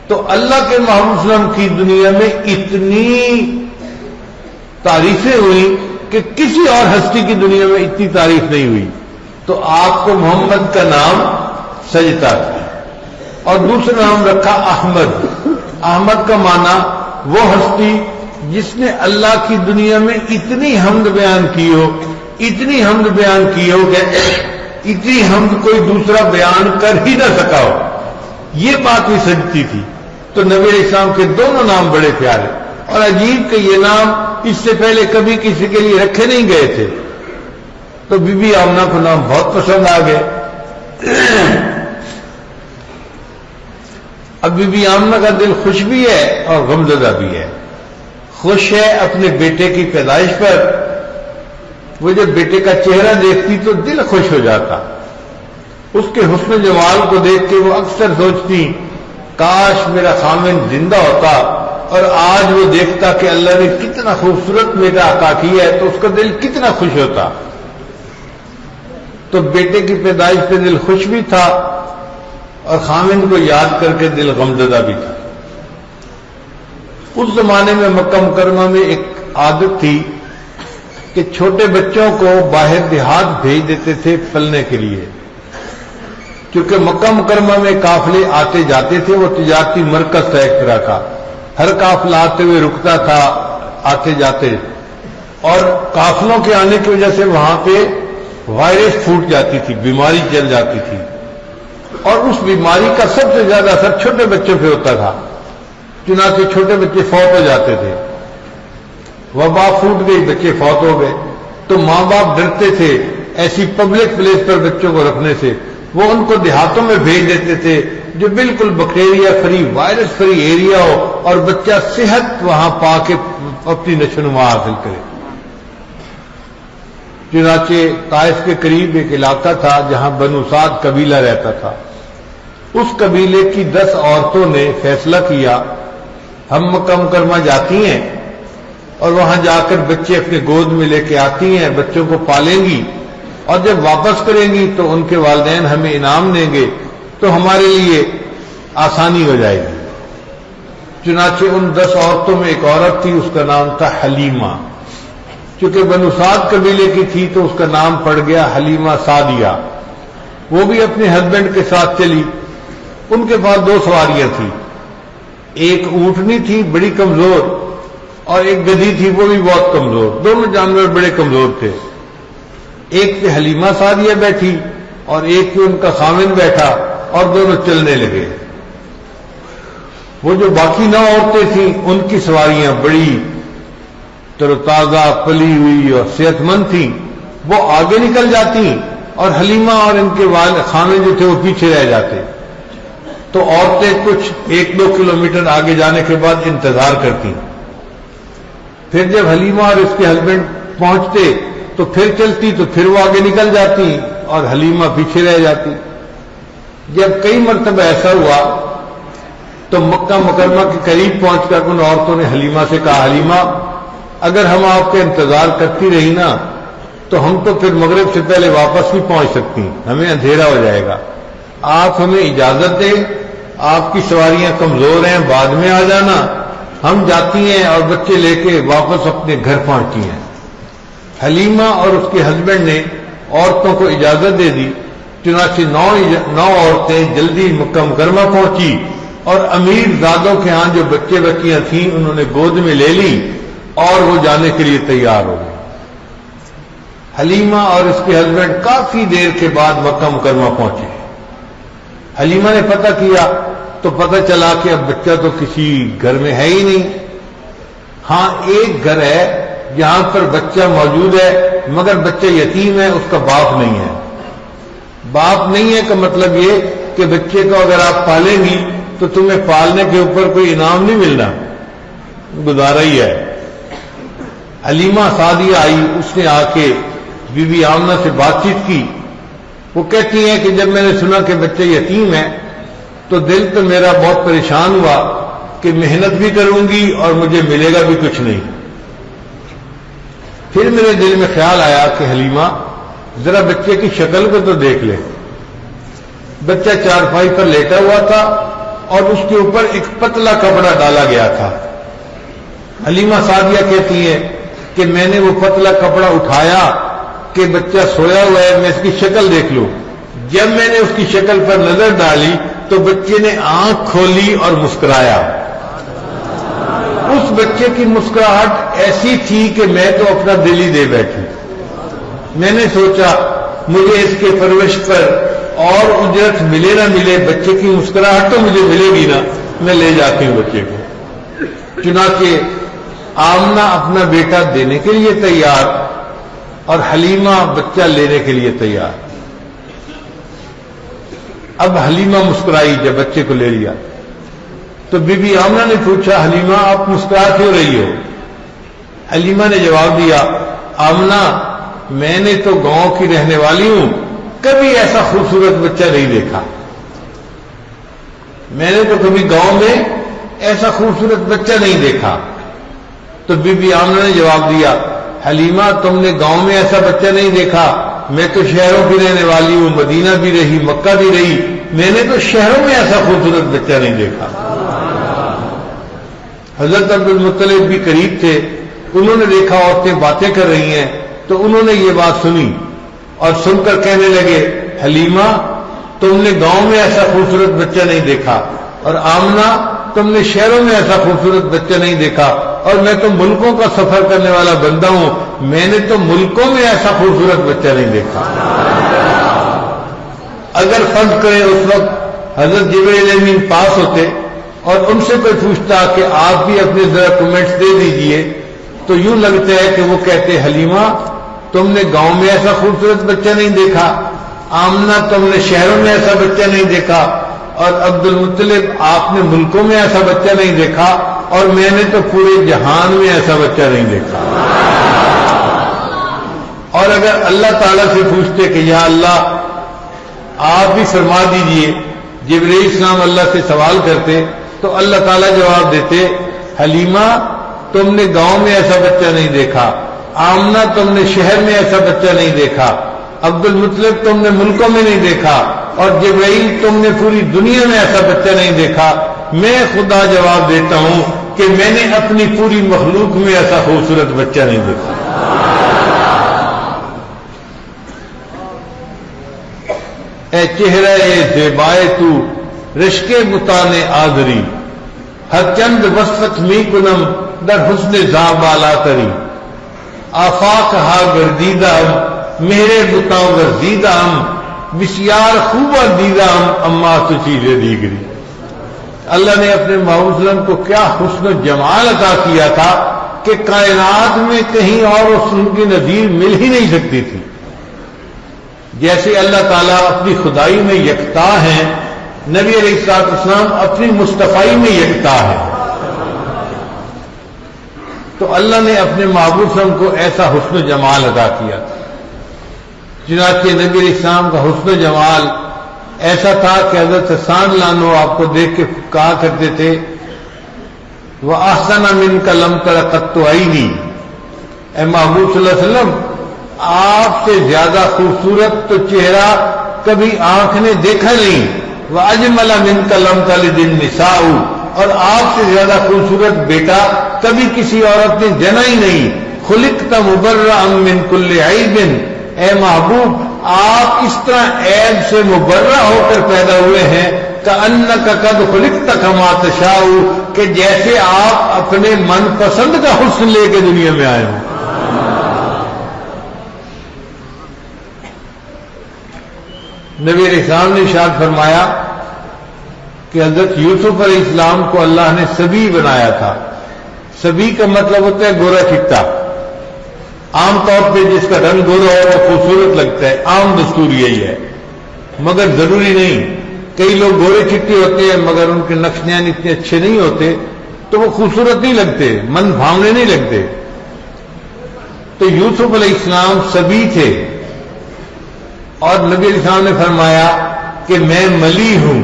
تو اللہ کے محبوب وسلم کی دنیا میں اتنی تعریفیں ہوئیں کہ کسی اور ہستی کی دنیا میں اتنی تعریف نہیں ہوئی۔ تو آپ کو محمد کا نام سجتا تھا، اور دوسرا نام رکھا احمد۔ احمد کا معنی وہ ہستی جس نے اللہ کی دنیا میں اتنی حمد بیان کی ہو، اتنی حمد بیان کی ہو کہ اتنی حمد کوئی دوسرا بیان کر ہی نہ سکا ہو، یہ بات بھی سجتی تھی۔ تو نبی علیہ السلام کے دونوں نام بڑے پیارے، اور عجیب کہ یہ نام اس سے پہلے کبھی کسی کے لیے رکھے نہیں گئے تھے۔ تو بی بی آمنہ کو نام بہت پسند آ گئے۔ اب بی بی آمنہ کا دل خوش بھی ہے اور غمزدہ بھی ہے۔ خوش ہے اپنے بیٹے کی پیدائش پر، وہ جب بیٹے کا چہرہ دیکھتی تو دل خوش ہو جاتا، اس کے حسن جمال کو دیکھ کے وہ اکثر سوچتی کاش میرا خامن زندہ ہوتا اور آج وہ دیکھتا کہ اللہ نے کتنا خوبصورت بیٹا عطا کیا ہے تو اس کا دل کتنا خوش ہوتا۔ تو بیٹے کی پیدائش پہ دل خوش بھی تھا اور خامن کو یاد کر کے دل غمزدہ بھی تھا۔ اس زمانے میں مکہ مکرمہ میں ایک عادت تھی کہ چھوٹے بچوں کو باہر دیہات بھیج دیتے تھے پلنے کے لیے، کیونکہ مکہ مکرمہ میں قافلے آتے جاتے تھے، وہ تجارتی مرکز تھا ایک طرح کا، ہر قافلہ آتے ہوئے رکتا تھا آتے جاتے، اور قافلوں کے آنے کی وجہ سے وہاں پہ وائرس پھوٹ جاتی تھی، بیماری چل جاتی تھی، اور اس بیماری کا سب سے زیادہ اثر چھوٹے بچوں پہ ہوتا تھا، چنانچہ چھوٹے بچے فوت ہو جاتے تھے، وبا پھوٹ گئی، بچے فوت ہو گئے، تو ماں باپ ڈرتے تھے ایسی پبلک پلیس پر بچوں کو رکھنے سے، وہ ان کو دیہاتوں میں بھیج دیتے تھے جو بالکل bacteria free, virus free area ہو، اور بچہ صحت وہاں پا کے اپنی نشو نما حاصل کرے۔ چنانچہ طائف کے قریب ایک علاقہ تھا جہاں بنو سعد قبیلہ رہتا تھا، اس قبیلے کی 10 عورتوں نے فیصلہ کیا ہم مکہ مکرمہ جاتی ہیں اور وہاں جا کر بچے اپنے گود میں لے کے آتی ہیں، بچوں کو پالیں گی، اور جب واپس کریں گی تو ان کے والدین ہمیں انعام دیں گے، تو ہمارے لیے آسانی ہو جائے گی۔ چنانچہ ان 10 عورتوں میں ایک عورت تھی، اس کا نام تھا حلیمہ، چونکہ بنو سعد قبیلے کی تھی تو اس کا نام پڑ گیا حلیمہ سعدیہ۔ وہ بھی اپنے ہسبینڈ کے ساتھ چلی، ان کے پاس 2 سواریاں تھیں، ایک اونٹنی تھی بڑی کمزور، اور ایک گدھی تھی وہ بھی بہت کمزور، دونوں جانور بڑے کمزور تھے۔ ایک پہ حلیمہ سعدیہ بیٹھی اور ایک پہ ان کا خامن بیٹھا، اور دونوں چلنے لگے۔ وہ جو باقی 9 عورتیں تھیں ان کی سواریاں بڑی تر و تازہ پلی ہوئی اور صحت مند تھیں، وہ آگے نکل جاتی اور حلیمہ اور ان کے خامن جو تھے وہ پیچھے رہ جاتے، تو عورتیں کچھ 1-2 کلومیٹر آگے جانے کے بعد انتظار کرتی، پھر جب حلیمہ اور اس کے ہسبینڈ پہنچتے تو پھر چلتی، تو پھر وہ آگے نکل جاتی اور حلیمہ پیچھے رہ جاتی۔ جب کئی مرتبہ ایسا ہوا تو مکہ مکرمہ کے قریب پہنچ کر ان عورتوں نے حلیمہ سے کہا، حلیمہ اگر ہم آپ کا انتظار کرتی رہی نا تو ہم تو پھر مغرب سے پہلے واپس بھی پہنچ سکتی ہیں، ہمیں اندھیرا ہو جائے گا، آپ ہمیں اجازت دیں، آپ کی سواریاں کمزور ہیں، بعد میں آ جانا، ہم جاتی ہیں اور بچے لے کے واپس اپنے گھر پہنچتی ہیں۔ حلیمہ اور اس کے ہسبینڈ نے عورتوں کو اجازت دے دی، چنانچہ 9 عورتیں جلدی مکہ مکرمہ پہنچی، اور امیر زادوں کے ہاں جو بچے بچیاں تھیں انہوں نے گود میں لے لی اور وہ جانے کے لیے تیار ہو گئے۔ حلیمہ اور اس کے ہسبینڈ کافی دیر کے بعد مکہ مکرمہ پہنچے۔ حلیمہ نے پتہ کیا تو پتہ چلا کہ اب بچہ تو کسی گھر میں ہے ہی نہیں، ہاں ایک گھر ہے جہاں پر بچہ موجود ہے مگر بچہ یتیم ہے، اس کا باپ نہیں ہے۔ باپ نہیں ہے کا مطلب یہ کہ بچے کو اگر آپ پالیں گی تو تمہیں پالنے کے اوپر کوئی انعام نہیں ملنا، گزارا ہی ہے۔ حلیمہ سعدیہ آئی، اس نے آ کے بی بی آمنہ سے بات چیت کی، وہ کہتی ہیں کہ جب میں نے سنا کہ بچہ یتیم ہے تو دل تو میرا بہت پریشان ہوا کہ محنت بھی کروں گی اور مجھے ملے گا بھی کچھ نہیں۔ پھر میرے دل میں خیال آیا کہ حلیمہ ذرا بچے کی شکل کو تو دیکھ لے۔ بچہ چارپائی پر لیٹا ہوا تھا اور اس کے اوپر ایک پتلا کپڑا ڈالا گیا تھا۔ حلیمہ سعدیہ کہتی ہے کہ میں نے وہ پتلا کپڑا اٹھایا کہ بچہ سویا ہوا ہے، میں اس کی شکل دیکھ لوں۔ جب میں نے اس کی شکل پر نظر ڈالی تو بچے نے آنکھ کھولی اور مسکرایا۔ اس بچے کی مسکراہٹ ایسی تھی کہ میں تو اپنا دل ہی دے بیٹھی۔ میں نے سوچا مجھے اس کے پرورش پر اور اجرت ملے نہ ملے، بچے کی مسکراہٹ تو مجھے ملے گی نا، میں لے جاتی ہوں بچے کو۔ چنانچہ آمنہ اپنا بیٹا دینے کے لیے تیار اور حلیمہ بچہ لینے کے لیے تیار۔ اب حلیمہ مسکرائی جب بچے کو لے لیا تو بی بی آمنہ نے پوچھا، حلیمہ آپ مسکرا کیوں رہی ہو؟ حلیمہ نے جواب دیا، آمنہ میں نے تو گاؤں کی رہنے والی ہوں، کبھی ایسا خوبصورت بچہ نہیں دیکھا، میں نے تو کبھی گاؤں میں ایسا خوبصورت بچہ نہیں دیکھا۔ تو بی بی آمنہ نے جواب دیا، حلیمہ تم نے گاؤں میں ایسا بچہ نہیں دیکھا، میں تو شہروں کی رہنے والی ہوں، مدینہ بھی رہی، مکہ بھی رہی، میں نے تو شہروں میں ایسا خوبصورت بچہ نہیں دیکھا۔ حضرت عبد المطلب بھی قریب تھے، انہوں نے دیکھا عورتیں باتیں کر رہی ہیں تو انہوں نے یہ بات سنی اور سن کر کہنے لگے حلیمہ تم نے گاؤں میں ایسا خوبصورت بچہ نہیں دیکھا، اور آمنہ تم نے شہروں میں ایسا خوبصورت بچہ نہیں دیکھا، اور میں تو ملکوں کا سفر کرنے والا بندہ ہوں، میں نے تو ملکوں میں ایسا خوبصورت بچہ نہیں دیکھا۔ اگر فرض کریں اس وقت حضرت جبرائیل امین پاس ہوتے اور ان سے کوئی پوچھتا کہ آپ بھی اپنے ذرا کمنٹس دے دیجئے، تو یوں لگتا ہے کہ وہ کہتے حلیمہ تم نے گاؤں میں ایسا خوبصورت بچہ نہیں دیکھا، آمنہ تم نے شہروں میں ایسا بچہ نہیں دیکھا، اور عبد المطلب آپ نے ملکوں میں ایسا بچہ نہیں دیکھا، اور میں نے تو پورے جہان میں ایسا بچہ نہیں دیکھا۔ اور اگر اللہ تعالیٰ سے پوچھتے کہ یا اللہ آپ بھی فرما دیجئے، جبرائیل السلام اللہ سے سوال کرتے تو اللہ تعالیٰ جواب دیتے حلیمہ تم نے گاؤں میں ایسا بچہ نہیں دیکھا، آمنہ تم نے شہر میں ایسا بچہ نہیں دیکھا، عبد المطلب تم نے ملکوں میں نہیں دیکھا، اور جبرائیل تم نے پوری دنیا میں ایسا بچہ نہیں دیکھا، میں خدا جواب دیتا ہوں کہ میں نے اپنی پوری مخلوق میں ایسا خوبصورت بچہ نہیں دیکھا۔ اے چہرہ زیبائے تو رشک بتان آدری، ہر چند وصفت می کنم در حسن زابالا تری، آفاق ہا گردیدہ میرے بتاں ورزیدہ بسیار خوبہ دیدہ اما تو چیزیں دیگری۔ اللہ نے اپنے محبوب صلی اللہ علیہ وسلم کو کیا حسن و جمال عطا کیا تھا کہ کائنات میں کہیں اور اس کی نظیر مل ہی نہیں سکتی تھی۔ جیسے اللہ تعالیٰ اپنی خدائی میں یکتا ہے، نبی علیہ الصلوۃ والسلام اپنی مصطفائی میں یکتا ہے، تو اللہ نے اپنے محبوب صلی اللہ علیہ وسلم کو ایسا حسن و جمال عطا کیا تھا۔ چنانچہ نبی علیہ السلام کا حسن و جمال ایسا تھا کہ حضرت حسان لانو آپ کو دیکھ کے کہا کرتے تھے وَأَحْسَنَ مِنْكَ لَمْ تَرَ قَطُّ عَيْنِي، اے محبوب صلی اللہ علیہ وسلم آپ سے زیادہ خوبصورت تو چہرہ کبھی آنکھ نے دیکھا نہیں، وَأَجْمَلَ مِنْكَ لَمْ تَلِدِ النِّسَاءُ، اور آپ سے زیادہ خوبصورت بیٹا کبھی کسی عورت نے جنا ہی نہیں، خُلِقْتَ مُبَرَّأً مِنْ كُلِّ عَيْبٍ، اے محبوب آپ اس طرح عیب سے مبرہ ہو کر پیدا ہوئے ہیں کأنک قد خلقت کما تشاء، کہ جیسے آپ اپنے من پسند کا حسن لے کے دنیا میں آئے ہوں۔ نبی علیہ السلام نے ارشاد فرمایا کہ حضرت یوسف علیہ السلام کو اللہ نے سبی بنایا تھا۔ سبی کا مطلب ہوتا ہے گورا چٹا، عام طور پہ جس کا رنگ گورا ہو وہ خوبصورت لگتا ہے، عام دستور یہی ہے، مگر ضروری نہیں۔ کئی لوگ گورے چٹے ہوتے ہیں مگر ان کے نقشیان اتنے اچھے نہیں ہوتے تو وہ خوبصورت نہیں لگتے، من بھاونے نہیں لگتے۔ تو یوسف علیہ السلام سبی تھے، اور نبی علیہ السلام نے فرمایا کہ میں ملی ہوں۔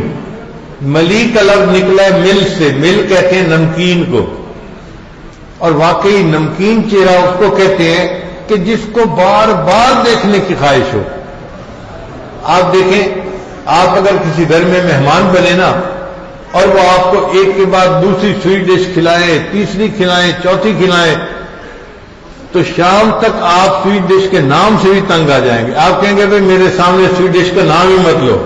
ملی کا لفظ نکلا ہے مل سے، مل کہتے ہیں نمکین کو، اور واقعی نمکین چہرہ اس کو کہتے ہیں کہ جس کو بار بار دیکھنے کی خواہش ہو۔ آپ دیکھیں، آپ اگر کسی گھر میں مہمان بنے نا اور وہ آپ کو ایک کے بعد دوسری سویٹ ڈش کھلائیں، تیسری کھلائیں، چوتھی کھلائیں، تو شام تک آپ سویٹ ڈش کے نام سے بھی تنگ آ جائیں گے۔ آپ کہیں گے بھائی میرے سامنے سویٹ ڈش کا نام ہی مت لو۔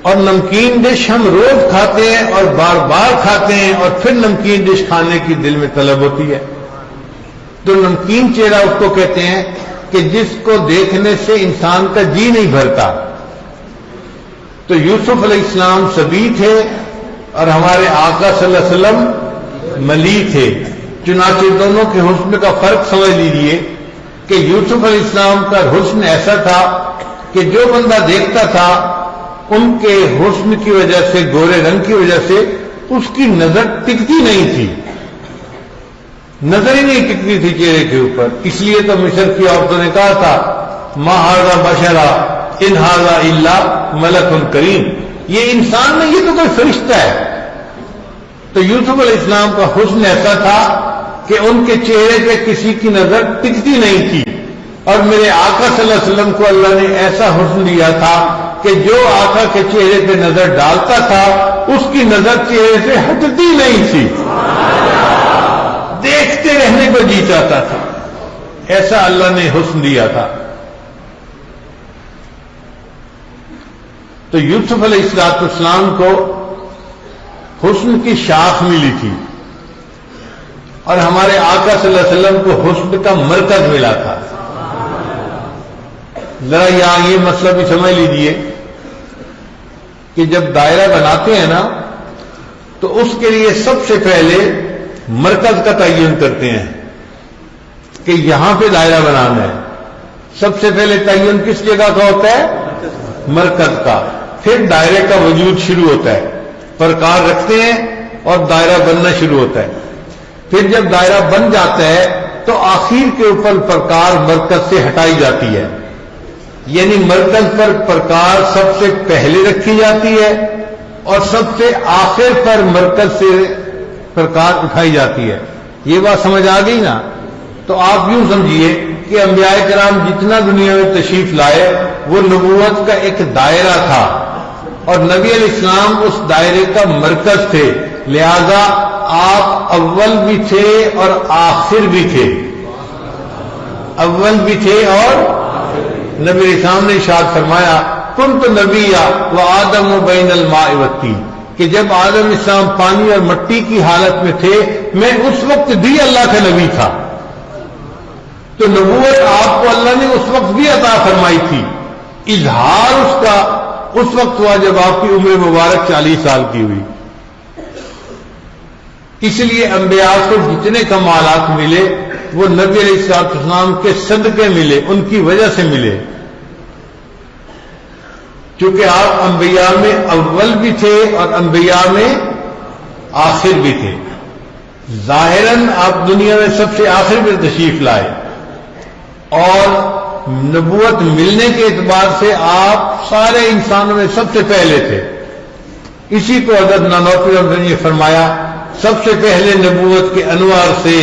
اور نمکین ڈش ہم روز کھاتے ہیں اور بار بار کھاتے ہیں، اور پھر نمکین ڈش کھانے کی دل میں طلب ہوتی ہے۔ تو نمکین چہرہ اس کو کہتے ہیں کہ جس کو دیکھنے سے انسان کا جی نہیں بھرتا۔ تو یوسف علیہ السلام سبی تھے اور ہمارے آقا صلی اللہ علیہ وسلم ملی تھے۔ چنانچہ دونوں کے حسن کا فرق سمجھ لیجئے کہ یوسف علیہ السلام کا حسن ایسا تھا کہ جو بندہ دیکھتا تھا ان کے حسن کی وجہ سے، گورے رنگ کی وجہ سے اس کی نظر ٹکتی نہیں تھی، نظر ہی نہیں ٹکتی تھی چہرے کے اوپر۔ اس لیے تو مصر کی عورتوں نے کہا تھا ما ھذا بشرا ان ھذا الا ملک کریم، یہ انسان نہیں، یہ تو کوئی فرشتہ ہے۔ تو یوسف علیہ السلام کا حسن ایسا تھا کہ ان کے چہرے پہ کسی کی نظر ٹکتی نہیں تھی، اور میرے آقا صلی اللہ علیہ وسلم کو اللہ نے ایسا حسن دیا تھا کہ جو آقا کے چہرے پہ نظر ڈالتا تھا اس کی نظر چہرے سے ہٹتی نہیں تھی، دیکھتے رہنے کو جی چاہتا تھا۔ ایسا اللہ نے حسن دیا تھا. تو یوسف علیہ السلام کو حسن کی شاخ ملی تھی اور ہمارے آقا صلی اللہ علیہ وسلم کو حسن کا مرکز ملا تھا. ذرا یہاں یہ مسئلہ بھی سمجھ لیجئے کہ جب دائرہ بناتے ہیں نا تو اس کے لیے سب سے پہلے مرکز کا تعین کرتے ہیں کہ یہاں پہ دائرہ بنانا ہے. سب سے پہلے تعین کس جگہ کا ہوتا ہے؟ مرکز کا. پھر دائرے کا وجود شروع ہوتا ہے. پرکار رکھتے ہیں اور دائرہ بننا شروع ہوتا ہے. پھر جب دائرہ بن جاتا ہے تو آخر کے اوپر پرکار مرکز سے ہٹائی جاتی ہے. یعنی مرکز پر پرکار سب سے پہلے رکھی جاتی ہے اور سب سے آخر پر مرکز سے پرکار اٹھائی جاتی ہے. یہ بات سمجھ آ گئی نا؟ تو آپ یوں سمجھیے کہ انبیاء کرام جتنا دنیا میں تشریف لائے وہ نبوت کا ایک دائرہ تھا اور نبی علیہ السلام اس دائرے کا مرکز تھے. لہذا آپ اول بھی تھے اور آخر بھی تھے. اول بھی تھے اور نبی علیہ السلام نے ارشاد فرمایا کنت نبیا وآدم بین الماء والطین، کہ جب آدم علیہ السلام پانی اور مٹی کی حالت میں تھے میں اس وقت بھی اللہ کا نبی تھا. تو نبوت آپ کو اللہ نے اس وقت بھی عطا فرمائی تھی. اظہار اس کا اس وقت ہوا جب آپ کی عمر مبارک 40 سال کی ہوئی. اس لیے انبیاء کو جتنے کمالات ملے وہ نبی علیہ السلام کے صدقے ملے، ان کی وجہ سے ملے. چونکہ آپ انبیاء میں اول بھی تھے اور انبیاء میں آخر بھی تھے. ظاہراً آپ دنیا میں سب سے آخر میں تشریف لائے اور نبوت ملنے کے اعتبار سے آپ سارے انسانوں میں سب سے پہلے تھے. اسی کو حضرت نانوتوی رحمۃ اللہ نے فرمایا سب سے پہلے نبوت کے انوار سے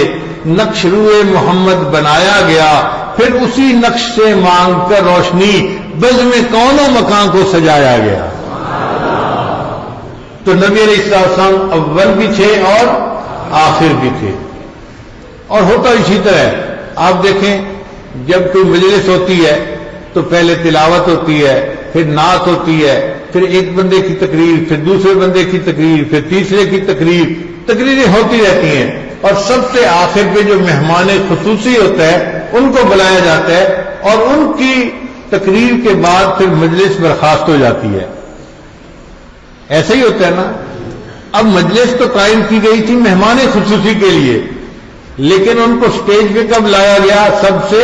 نقش روئے محمد بنایا گیا، پھر اسی نقش سے مانگ کر روشنی بزم کون و مکان کو سجایا گیا. تو نبی علیہ السلام اول بھی تھے اور آخر بھی تھے. اور ہوتا اسی طرح آپ دیکھیں جب کوئی مجلس ہوتی ہے تو پہلے تلاوت ہوتی ہے، پھر نعت ہوتی ہے، پھر ایک بندے کی تقریر، پھر دوسرے بندے کی تقریر، پھر تیسرے کی تقریر، تقریریں ہوتی رہتی ہیں اور سب سے آخر پہ جو مہمان خصوصی ہوتا ہے ان کو بلایا جاتا ہے اور ان کی تقریر کے بعد پھر مجلس برخاست ہو جاتی ہے. ایسا ہی ہوتا ہے نا. اب مجلس تو قائم کی گئی تھی مہمان خصوصی کے لیے، لیکن ان کو سٹیج پہ کب لایا گیا؟ سب سے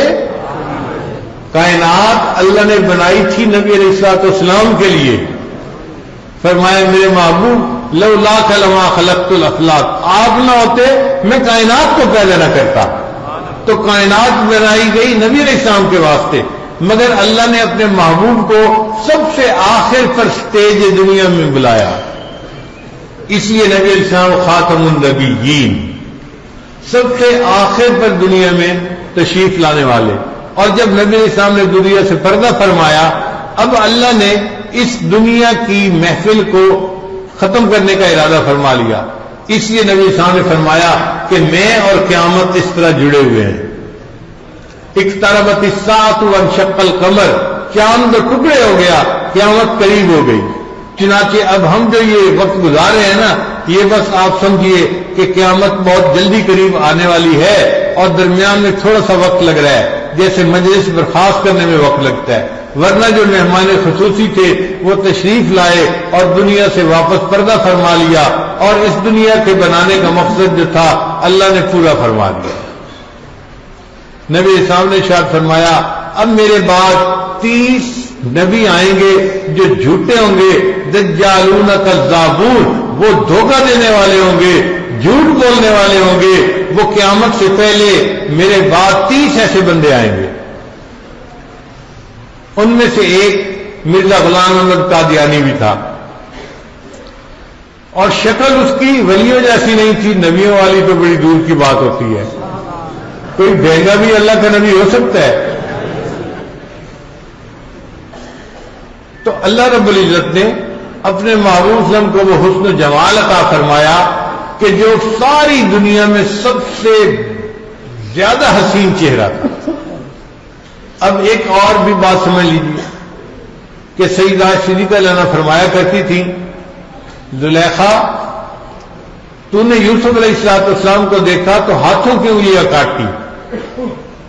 کائنات اللہ نے بنائی تھی نبی علیہ السلام کے لیے. فرمایا میرے محبوب لولاک لما خلقت الافلاک، آپ نہ ہوتے میں کائنات کو پیدا نہ کرتا. تو کائنات بنائی گئی نبی علیہ السلام کے واسطے، مگر اللہ نے اپنے محبوب کو سب سے آخر پر سٹیج دنیا میں بلایا. اس لیے نبی علیہ السلام خاتم النبیین، سب سے آخر پر دنیا میں تشریف لانے والے. اور جب نبی علیہ السلام نے دنیا سے پردہ فرمایا اب اللہ نے اس دنیا کی محفل کو ختم کرنے کا ارادہ فرما لیا. اس لیے نبی السلام نے فرمایا کہ میں اور قیامت اس طرح جڑے ہوئے ہیں. اقتربت الساعۃ وانشق القمر، چاند ٹکڑے ہو گیا، قیامت قریب ہو گئی. چنانچہ اب ہم جو یہ وقت گزارے ہیں نا یہ بس آپ سمجھیے کہ قیامت بہت جلدی قریب آنے والی ہے اور درمیان میں تھوڑا سا وقت لگ رہا ہے جیسے مجلس برخاست کرنے میں وقت لگتا ہے. ورنہ جو مہمان خصوصی تھے وہ تشریف لائے اور دنیا سے واپس پردہ فرما لیا اور اس دنیا کے بنانے کا مقصد جو تھا اللہ نے پورا فرما دیا. نبی اسلام نے ارشاد فرمایا اب میرے بعد 30 نبی آئیں گے جو جھوٹے ہوں گے، دجالون کذابون، وہ دھوکہ دینے والے ہوں گے، جھوٹ بولنے والے ہوں گے. وہ قیامت سے پہلے میرے بعد 30 ایسے بندے آئیں گے. ان میں سے ایک مرزا غلام احمد قادیانی بھی تھا اور شکل اس کی ولیوں جیسی نہیں تھی، نبیوں والی تو بڑی دور کی بات ہوتی ہے. کوئی بہنگا بھی اللہ کا نبی ہو سکتا ہے؟ تو اللہ رب العزت نے اپنے محبوب وسلم کو وہ حسن و جمال عطا فرمایا کہ جو ساری دنیا میں سب سے زیادہ حسین چہرہ تھا. اب ایک اور بھی بات سمجھ لیجیے کہ سیدہ صدیقہ عنہا فرمایا کرتی تھی زلیخا تو نے یوسف علیہ السلام کو دیکھا تو ہاتھوں کی انگلیاں کاٹتی,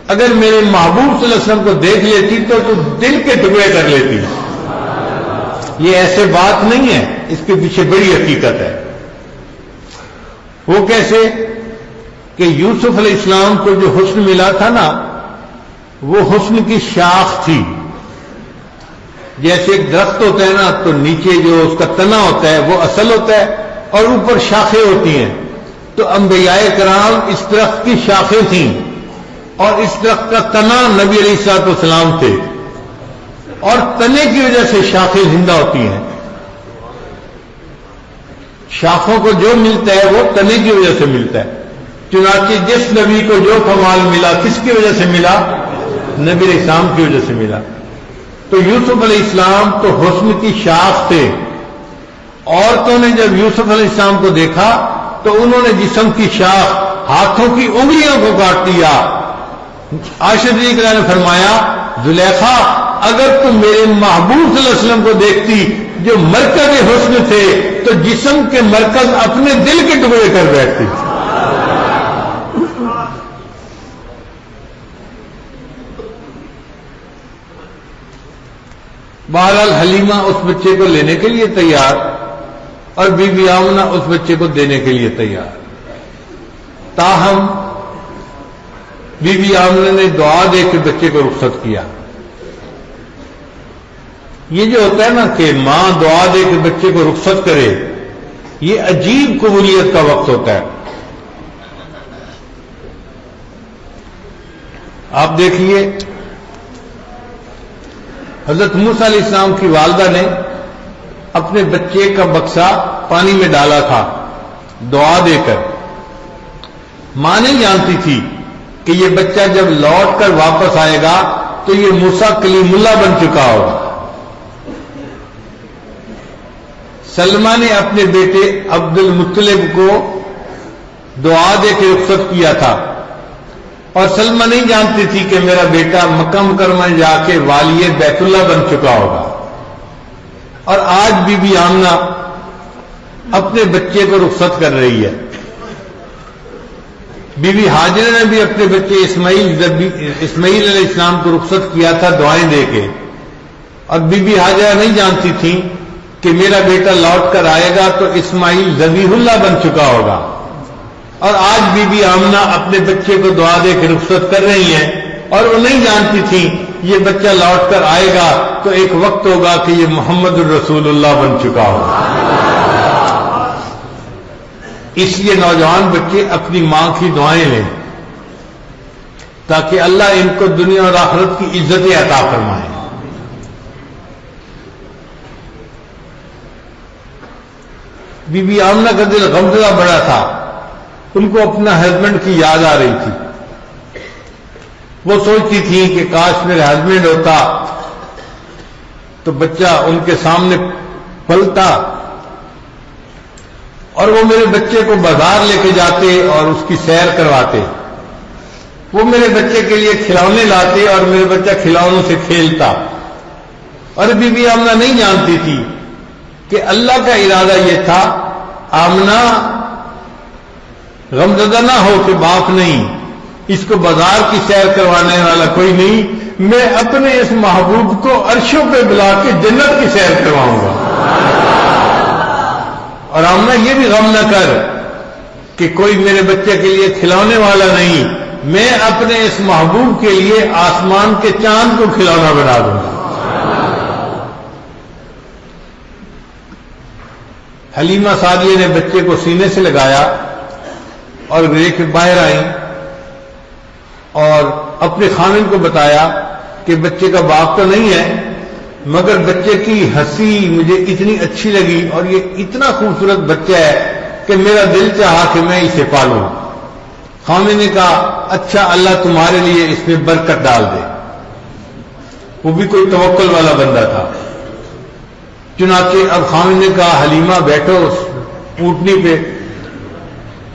اگر میرے محبوب صلی اللہ علیہ وسلم کو دیکھ لیتی تو دل کے ٹکڑے کر لیتی. یہ ایسے بات نہیں ہے, اس کے پیچھے بڑی حقیقت ہے. وہ کیسے کہ یوسف علیہ السلام کو جو حسن ملا تھا نا, وہ حسن کی شاخ تھی. جیسے ایک درخت ہوتا ہے نا, تو نیچے جو اس کا تنا ہوتا ہے وہ اصل ہوتا ہے اور اوپر شاخیں ہوتی ہیں. تو انبیاء کرام اس درخت کی شاخیں تھیں اور اس درخت کا تنا نبی علیہ الصلوۃ والسلام تھے, اور تنے کی وجہ سے شاخیں زندہ ہوتی ہیں. شاخوں کو جو ملتا ہے وہ تنے کی وجہ سے ملتا ہے. چنانچہ جس نبی کو جو کمال ملا کس کی وجہ سے ملا؟ نبی علیہ السلام کی وجہ سے ملا. تو یوسف علیہ السلام تو حسن کی شاخ تھے. عورتوں نے جب یوسف علیہ السلام کو دیکھا تو انہوں نے جسم کی شاخ, ہاتھوں کی انگلیوں کو کاٹ دیا. عائشہ صدیقہ نے فرمایا زلیخا اگر تم میرے محبوب صلی اللہ علیہ وسلم کو دیکھتی جو مرکز حسن تھے تو جسم کے مرکز اپنے دل کے ٹکڑے کر بیٹھتی. بہرحال حلیمہ اس بچے کو لینے کے لیے تیار اور بی بی آمنہ اس بچے کو دینے کے لیے تیار. تاہم بی بی آمنہ نے دعا دے کے بچے کو رخصت کیا. یہ جو ہوتا ہے نا کہ ماں دعا دے کے بچے کو رخصت کرے, یہ عجیب قبولیت کا وقت ہوتا ہے. آپ دیکھیے حضرت موسیٰ علیہ السلام کی والدہ نے اپنے بچے کا بکسا پانی میں ڈالا تھا دعا دے کر. ماں نہیں جانتی تھی کہ یہ بچہ جب لوٹ کر واپس آئے گا تو یہ موسیٰ کلیم اللہ بن چکا ہوگا. سلمہ نے اپنے بیٹے عبد المطلب کو دعا دے کے رخصت کیا تھا, اور سلمہ نہیں جانتی تھی کہ میرا بیٹا مکہ مکرمہ جا کے والی بیت اللہ بن چکا ہوگا. اور آج بی بی آمنہ اپنے بچے کو رخصت کر رہی ہے. بی بی ہاجرہ نے بھی اپنے بچے اسماعیل علیہ السلام کو رخصت کیا تھا دعائیں دے کے, اور بی بی ہاجرہ نہیں جانتی تھی کہ میرا بیٹا لوٹ کر آئے گا تو اسماعیل ذبیح اللہ بن چکا ہوگا. اور آج بی بی آمنہ اپنے بچے کو دعا دے کے رخصت کر رہی ہیں, اور وہ نہیں جانتی تھی یہ بچہ لوٹ کر آئے گا تو ایک وقت ہوگا کہ یہ محمد الرسول اللہ بن چکا ہوگا. اس لیے نوجوان بچے اپنی ماں کی دعائیں لیں تاکہ اللہ ان کو دنیا اور آخرت کی عزتیں عطا فرمائے. بی بی آمنہ کا دل غمزدہ بڑا تھا, ان کو اپنا ہسبینڈ کی یاد آ رہی تھی. وہ سوچتی تھی کہ کاش میرا ہسبینڈ ہوتا تو بچہ ان کے سامنے پلتا اور وہ میرے بچے کو بازار لے کے جاتے اور اس کی سیر کرواتے. وہ میرے بچے کے لیے کھلونے لاتے اور میرے بچہ کھلونوں سے کھیلتا. اور بی بی آمنہ نہیں جانتی تھی کہ اللہ کا ارادہ یہ تھا آمنہ غمزدہ نہ ہو کہ باپ نہیں, اس کو بازار کی سیر کروانے والا کوئی نہیں, میں اپنے اس محبوب کو عرشوں پہ بلا کے جنت کی سیر کرواؤں گا. اور آمنہ یہ بھی غم نہ کر کہ کوئی میرے بچے کے لیے کھلانے والا نہیں, میں اپنے اس محبوب کے لیے آسمان کے چاند کو کھلونا بنا دوں گا. حلیمہ سعدیہ نے بچے کو سینے سے لگایا اور لے کے باہر آئیں اور اپنے خامن کو بتایا کہ بچے کا باپ تو نہیں ہے, مگر بچے کی ہنسی مجھے اتنی اچھی لگی اور یہ اتنا خوبصورت بچہ ہے کہ میرا دل چاہا کہ میں اسے پالوں. خامن نے کہا اچھا اللہ تمہارے لیے اس میں برکت ڈال دے. وہ بھی کوئی توکل والا بندہ تھا. چنانچہ اب خامن نے کہا حلیمہ بیٹھو اس اونٹنی پہ,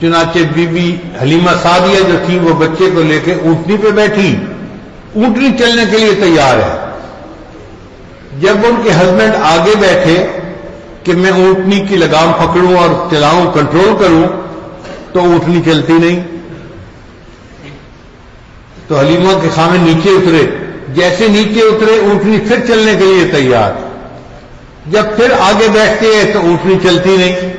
چنانچہ بی بی حلیمہ سعدیہ جو تھی وہ بچے کو لے کے اونٹنی پہ بیٹھی، اونٹنی چلنے کے لیے تیار ہے۔ جب ان کے ہسبینڈ آگے بیٹھے کہ میں اونٹنی کی لگام پکڑوں اور چلاؤں، کنٹرول کروں، تو اونٹنی چلتی نہیں۔ تو حلیمہ کے خامن نیچے اترے، جیسے نیچے اترے اونٹنی پھر چلنے کے لیے تیار، جب پھر آگے بیٹھتے ہیں تو اونٹنی چلتی نہیں۔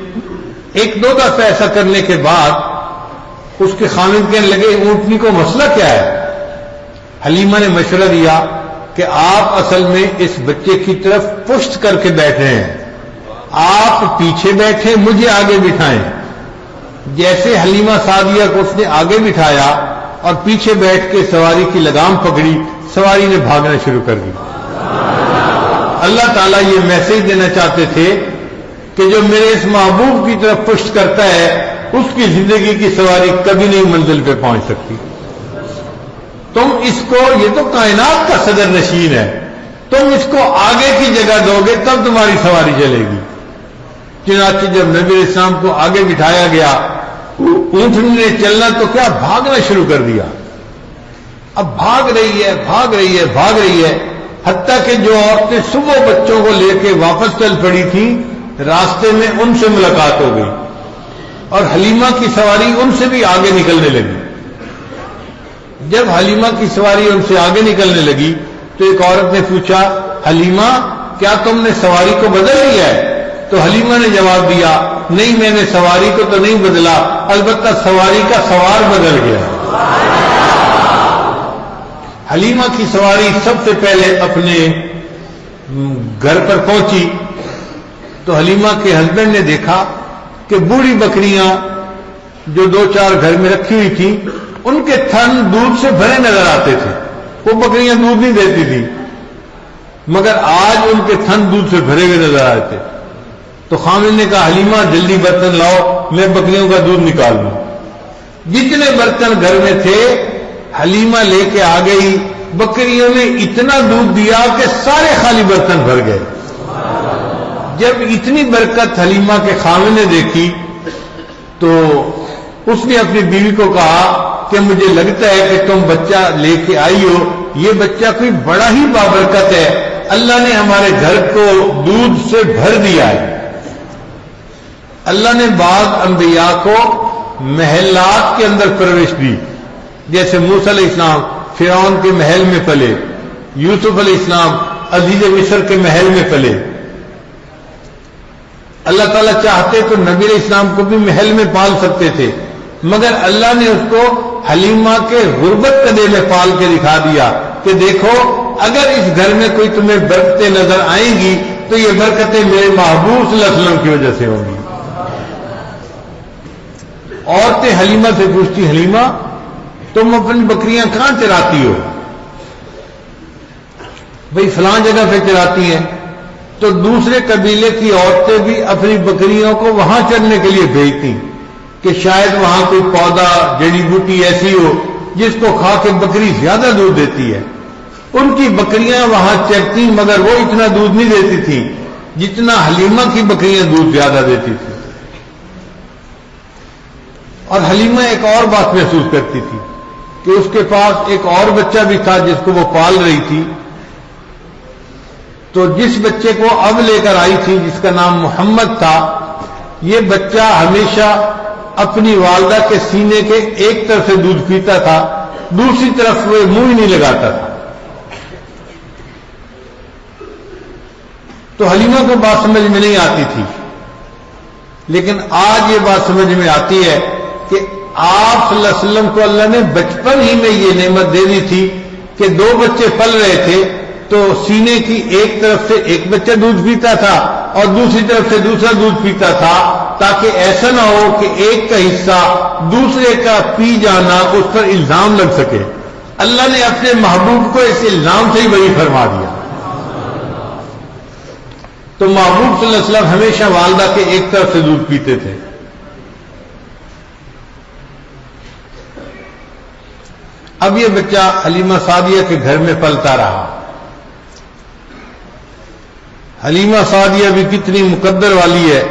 ایک دو دفعہ ایسا کرنے کے بعد اس کے خامن کہنے لگے اونٹنی کو مسئلہ کیا ہے؟ حلیمہ نے مشورہ دیا کہ آپ اصل میں اس بچے کی طرف پشت کر کے بیٹھ رہے ہیں، آپ پیچھے بیٹھے مجھے آگے بٹھائیں۔ جیسے حلیمہ سعدیہ کو اس نے آگے بٹھایا اور پیچھے بیٹھ کے سواری کی لگام پکڑی، سواری نے بھاگنا شروع کر دی۔ اللہ تعالیٰ یہ میسج دینا چاہتے تھے کہ جو میرے اس محبوب کی طرف پشت کرتا ہے اس کی زندگی کی سواری کبھی نہیں منزل پہ پہنچ سکتی۔ تم اس کو، یہ تو کائنات کا صدر نشین ہے، تم اس کو آگے کی جگہ دو گے تب تمہاری سواری چلے گی۔ چنانچہ جب نبی علیہ السلام کو آگے بٹھایا گیا، اونٹنی نے چلنا تو کیا بھاگنا شروع کر دیا۔ اب بھاگ رہی ہے، بھاگ رہی ہے، بھاگ رہی ہے، حتیٰ کہ جو عورتیں صبح بچوں کو لے کے واپس چل پڑی تھیں، راستے میں ان سے ملاقات ہو گئی اور حلیمہ کی سواری ان سے بھی آگے نکلنے لگی۔ جب حلیمہ کی سواری ان سے آگے نکلنے لگی تو ایک عورت نے پوچھا، حلیمہ کیا تم نے سواری کو بدل لیا ہے؟ تو حلیمہ نے جواب دیا، نہیں میں نے سواری کو تو نہیں بدلا، البتہ سواری کا سوار بدل گیا۔ حلیمہ کی سواری سب سے پہلے اپنے گھر پر پہنچی تو حلیمہ کے ہسبینڈ نے دیکھا کہ بوڑھی بکریاں جو دو چار گھر میں رکھی ہوئی تھیں ان کے تھن دودھ سے بھرے نظر آتے تھے، وہ بکریاں دودھ نہیں دیتی تھی، مگر آج ان کے تھن دودھ سے بھرے ہوئے نظر آئے تھے۔ تو خامن نے کہا، حلیمہ جلدی برتن لاؤ، میں بکریوں کا دودھ نکال لوں۔ جتنے برتن گھر میں تھے حلیمہ لے کے آ گئی، بکریوں نے اتنا دودھ دیا کہ سارے خالی برتن بھر گئے۔ جب اتنی برکت حلیمہ کے خامن نے دیکھی تو اس نے اپنی بیوی کو کہا کہ مجھے لگتا ہے کہ تم بچہ لے کے آئی ہو، یہ بچہ کوئی بڑا ہی بابرکت ہے، اللہ نے ہمارے گھر کو دودھ سے بھر دیا ہے۔ اللہ نے بعض انبیاء کو محلات کے اندر پرورش دی، جیسے موسیٰ علیہ السلام فرعون کے محل میں پلے، یوسف علیہ السلام عزیز مصر کے محل میں پلے۔ اللہ تعالیٰ چاہتے تو نبی علیہ السلام کو بھی محل میں پال سکتے تھے، مگر اللہ نے اس کو حلیمہ کے غربت قدے میں پال کے دکھا دیا کہ دیکھو اگر اس گھر میں کوئی تمہیں برکتیں نظر آئیں گی تو یہ برکتیں میرے محبوب صلی اللہ علیہ وسلم کی وجہ سے ہوں گی۔ عورتیں حلیمہ سے پوچھتی، حلیمہ تم اپنی بکریاں کہاں چراتی ہو؟ بھئی فلاں جگہ پہ چراتی ہیں۔ تو دوسرے قبیلے کی عورتیں بھی اپنی بکریوں کو وہاں چرنے کے لیے بھیجتی کہ شاید وہاں کوئی پودا جڑی بوٹی ایسی ہو جس کو کھا کے بکری زیادہ دودھ دیتی ہے۔ ان کی بکریاں وہاں چرتی مگر وہ اتنا دودھ نہیں دیتی تھی جتنا حلیمہ کی بکریاں دودھ زیادہ دیتی تھی۔ اور حلیمہ ایک اور بات محسوس کرتی تھی کہ اس کے پاس ایک اور بچہ بھی تھا جس کو وہ پال رہی تھی، تو جس بچے کو اب لے کر آئی تھی جس کا نام محمد تھا، یہ بچہ ہمیشہ اپنی والدہ کے سینے کے ایک طرف سے دودھ پیتا تھا، دوسری طرف وہ منہ ہی نہیں لگاتا تھا۔ تو حلیمہ کو بات سمجھ میں نہیں آتی تھی، لیکن آج یہ بات سمجھ میں آتی ہے کہ آپ صلی اللہ علیہ وسلم کو اللہ نے بچپن ہی میں یہ نعمت دے دی تھی کہ دو بچے پل رہے تھے تو سینے کی ایک طرف سے ایک بچہ دودھ پیتا تھا اور دوسری طرف سے دوسرا دودھ پیتا تھا، تاکہ ایسا نہ ہو کہ ایک کا حصہ دوسرے کا پی جانا اس پر الزام لگ سکے۔ اللہ نے اپنے محبوب کو اس الزام سے ہی بری فرما دیا۔ تو محبوب صلی اللہ علیہ وسلم ہمیشہ والدہ کے ایک طرف سے دودھ پیتے تھے۔ اب یہ بچہ حلیمہ سعدیہ کے گھر میں پلتا رہا۔ حلیمہ سعدیہ بھی کتنی مقدر والی ہے،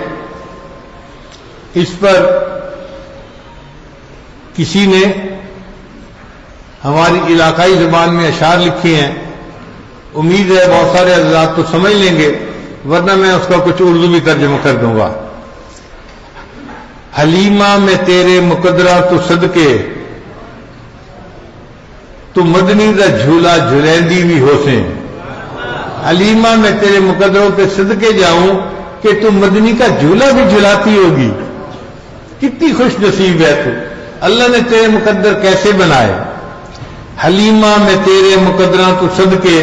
اس پر کسی نے ہماری علاقائی زبان میں اشعار لکھے ہیں، امید ہے بہت سارے حضرات تو سمجھ لیں گے، ورنہ میں اس کا کچھ اردو بھی ترجمہ کر دوں گا۔ حلیمہ میں تیرے مقدرہ تو صدقے، تو مدنی دا جھولا جھلیندی بھی ہوسیں۔ حلیمہ میں تیرے مقدروں پہ صدقے جاؤں کہ تو مدنی کا جھولا بھی جھلاتی ہوگی۔ کتنی خوش نصیب ہے تو، اللہ نے تیرے مقدر کیسے بنائے۔ حلیمہ میں تیرے مقدراں تو صدقے،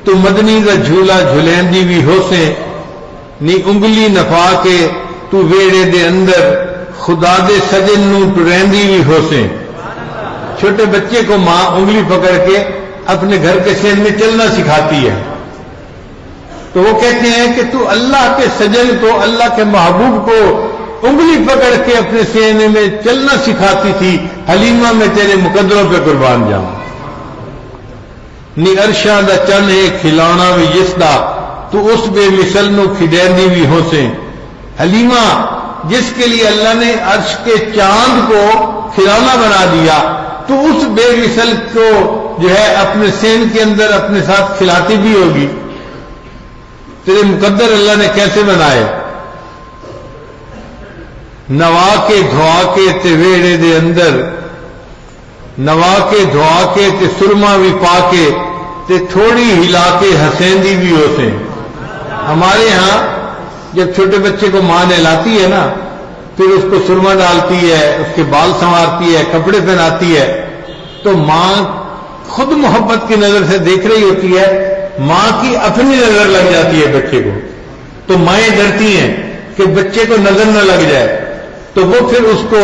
تو مدنی دا جھولا جھلیندی بھی ہوسیں۔ نی انگلی نفا کے تو ویڑے دے اندر، خدا دے سجن نو ٹریندی بھی ہوسیں۔ چھوٹے بچے کو ماں انگلی پکڑ کے اپنے گھر کے سین میں چلنا سکھاتی ہے، تو وہ کہتے ہیں کہ تو اللہ کے سجن کو، اللہ کے محبوب کو انگلی پکڑ کے اپنے سینے میں چلنا سکھاتی تھی۔ حلیمہ میں تیرے مقدروں پہ قربان جاؤں۔ نی عرشاں دا چن ہے کھلاونا بھی جس دا، تو اس بے مثل نو کھڈیندی بھی ہوسیں۔ حلیمہ جس کے لیے اللہ نے عرش کے چاند کو کھلونا بنا دیا، تو اس بے مثل کو جو ہے اپنے سین کے اندر اپنے ساتھ کھلاتی بھی ہوگی۔ تیرے مقدر اللہ نے کیسے بنائے۔ نوا کے دھوا کے تے ویڑے دے اندر، نوا کے دھوا کے تے سرما بھی پا کے تے تھوڑی ہلا کے ہسیندی بھی ہوسیں۔ ہمارے ہاں جب چھوٹے بچے کو ماں نہلاتی ہے نا، پھر اس کو سرما ڈالتی ہے، اس کے بال سنوارتی ہے، کپڑے پہناتی ہے، تو ماں خود محبت کی نظر سے دیکھ رہی ہوتی ہے، ماں کی اپنی نظر لگ جاتی ہے بچے کو، تو مائیں ڈرتی ہیں کہ بچے کو نظر نہ لگ جائے، تو وہ پھر اس کو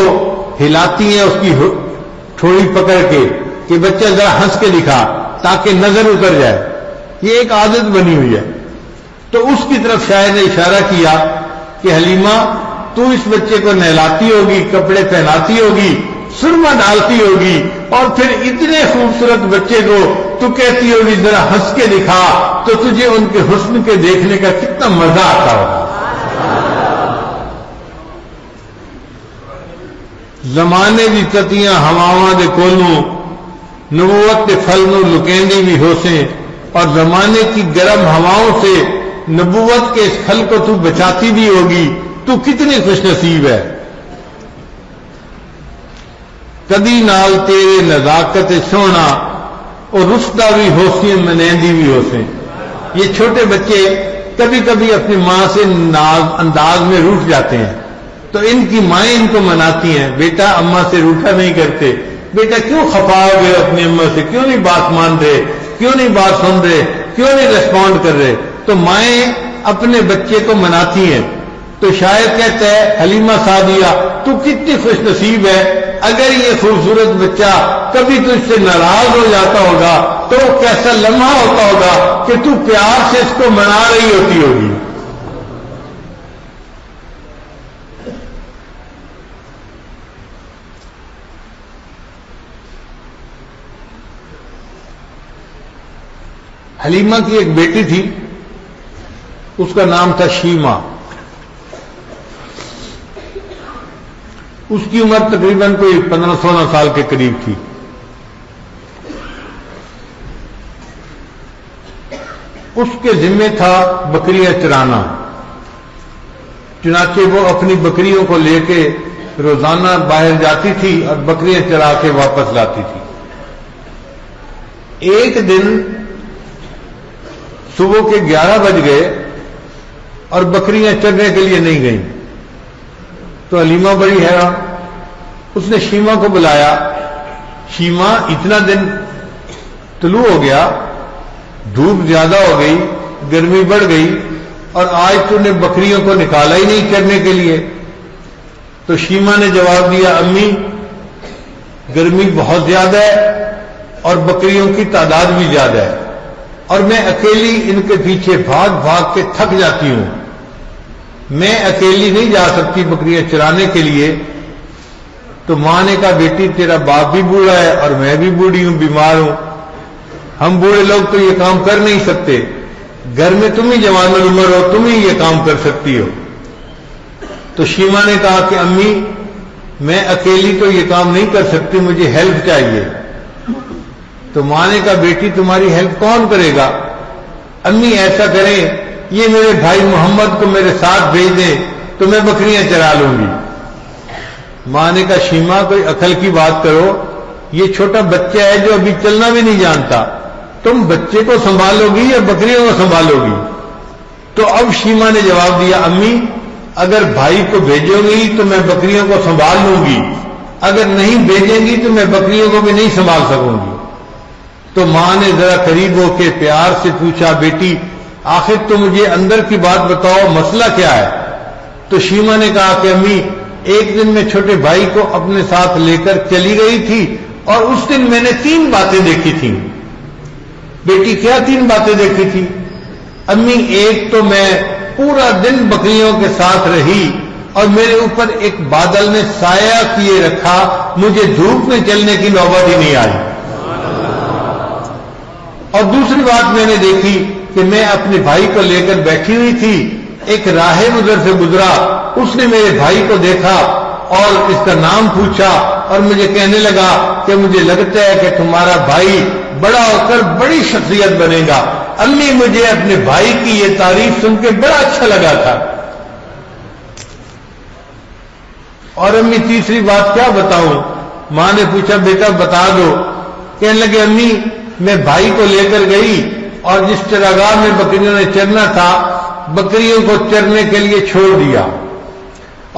ہلاتی ہیں، اس کی تھوڑی پکڑ کے کہ بچہ ذرا ہنس کے دکھا تاکہ نظر اتر جائے۔ یہ ایک عادت بنی ہوئی ہے۔ تو اس کی طرف شاید نے اشارہ کیا کہ حلیمہ تو اس بچے کو نہلاتی ہوگی، کپڑے پہناتی ہوگی، سرما ڈالتی ہوگی، اور پھر اتنے خوبصورت بچے کو تو کہتی ہوگی ذرا ہنس کے دکھا، تو تجھے ان کے حسن کے دیکھنے کا کتنا مزہ آتا ہوگا۔ زمانے دی تتیاں ہواواں دے کولوں، نبوت کے پھل نو لکیندی بھی ہوسیں، اور زمانے کی گرم ہواؤں سے نبوت کے اس پھل کو تو بچاتی بھی ہوگی، تو کتنی خوش نصیب ہے۔ کدی نال تیرے نزاکت سونا، اور رشتہ بھی ہوسیں منیندی بھی ہوسیں۔ یہ چھوٹے بچے کبھی کبھی اپنی ماں سے انداز میں روٹھ جاتے ہیں، تو ان کی مائیں ان کو مناتی ہیں، بیٹا اماں سے روٹھا نہیں کرتے، بیٹا کیوں خفا ہو گئے اپنی اماں سے، کیوں نہیں بات مان رہے، کیوں نہیں بات سن رہے، کیوں نہیں ریسپونڈ کر رہے، تو مائیں اپنے بچے کو مناتی ہیں۔ تو شاید کہتا ہے حلیمہ سعدیہ تو کتنی خوش نصیب ہے، اگر یہ خوبصورت بچہ کبھی تجھ سے ناراض ہو جاتا ہوگا تو کیسا لمحہ ہوتا ہوگا کہ تو پیار سے اس کو منا رہی ہوتی ہوگی۔ حلیمہ کی ایک بیٹی تھی، اس کا نام تھا شیما۔ اس کی عمر تقریباً کوئی 15-16 سال کے قریب تھی۔ اس کے ذمے تھا بکریاں چرانا، چنانچہ وہ اپنی بکریوں کو لے کے روزانہ باہر جاتی تھی اور بکریاں چرا کے واپس لاتی تھی۔ ایک دن صبح کے 11 بج گئے اور بکریاں چرنے کے لیے نہیں گئیں، تو حلیمہ بڑی حیران، اس نے شیما کو بلایا، شیما اتنا دن طلوع ہو گیا، دھوپ زیادہ ہو گئی، گرمی بڑھ گئی، اور آج تو نے بکریوں کو نکالا ہی نہیں چرنے کے لیے۔ تو شیما نے جواب دیا، امی گرمی بہت زیادہ ہے اور بکریوں کی تعداد بھی زیادہ ہے، اور میں اکیلی ان کے پیچھے بھاگ بھاگ کے تھک جاتی ہوں، میں اکیلی نہیں جا سکتی بکریاں چرانے کے لیے۔ تو ماں نے کہا، بیٹی تیرا باپ بھی بوڑھا ہے اور میں بھی بوڑھی ہوں، بیمار ہوں، ہم بوڑھے لوگ تو یہ کام کر نہیں سکتے، گھر میں تم ہی جوان العمر ہو، تم ہی یہ کام کر سکتی ہو۔ تو شیما نے کہا کہ امی میں اکیلی تو یہ کام نہیں کر سکتی، مجھے ہیلپ چاہیے۔ تو ماں نے کہا بیٹی تمہاری ہیلپ کون کرے گا؟ امی ایسا کریں یہ میرے بھائی محمد کو میرے ساتھ بھیج دیں تو میں بکریاں چرا لوں گی۔ ماں نے کہا شیما کوئی عقل کی بات کرو، یہ چھوٹا بچہ ہے جو ابھی چلنا بھی نہیں جانتا، تم بچے کو سنبھالو گی یا بکریوں کو سنبھالو گی؟ تو اب شیما نے جواب دیا امی اگر بھائی کو بھیجو گی تو میں بکریوں کو سنبھال لوں گی، اگر نہیں بھیجیں گی تو میں بکریوں کو بھی نہیں سنبھال سکوں گی۔ تو ماں نے ذرا قریب ہو کے پیار سے پوچھا بیٹی آخر تو مجھے اندر کی بات بتاؤ، مسئلہ کیا ہے؟ تو شیما نے کہا کہ امی ایک دن میں چھوٹے بھائی کو اپنے ساتھ لے کر چلی گئی تھی اور اس دن میں نے 3 باتیں دیکھی تھیں۔ بیٹی کیا 3 باتیں دیکھی تھی؟ امی ایک تو میں پورا دن بکریوں کے ساتھ رہی اور میرے اوپر ایک بادل نے سایہ کیے رکھا، مجھے دھوپ میں چلنے کی نوبت ہی نہیں آئی۔ اور دوسری بات میں نے دیکھی کہ میں اپنے بھائی کو لے کر بیٹھی ہوئی تھی، ایک راہ گزر سے گزرا، اس نے میرے بھائی کو دیکھا اور اس کا نام پوچھا اور مجھے کہنے لگا کہ مجھے لگتا ہے کہ تمہارا بھائی بڑا ہو کر بڑی شخصیت بنے گا۔ امی مجھے اپنے بھائی کی یہ تعریف سن کے بڑا اچھا لگا تھا۔ اور امی تیسری بات کیا بتاؤں؟ ماں نے پوچھا بیٹا بتا دو۔ کہنے لگے امی میں بھائی کو لے کر گئی اور جس چراگاہ میں بکریوں نے چرنا تھا بکریوں کو چرنے کے لیے چھوڑ دیا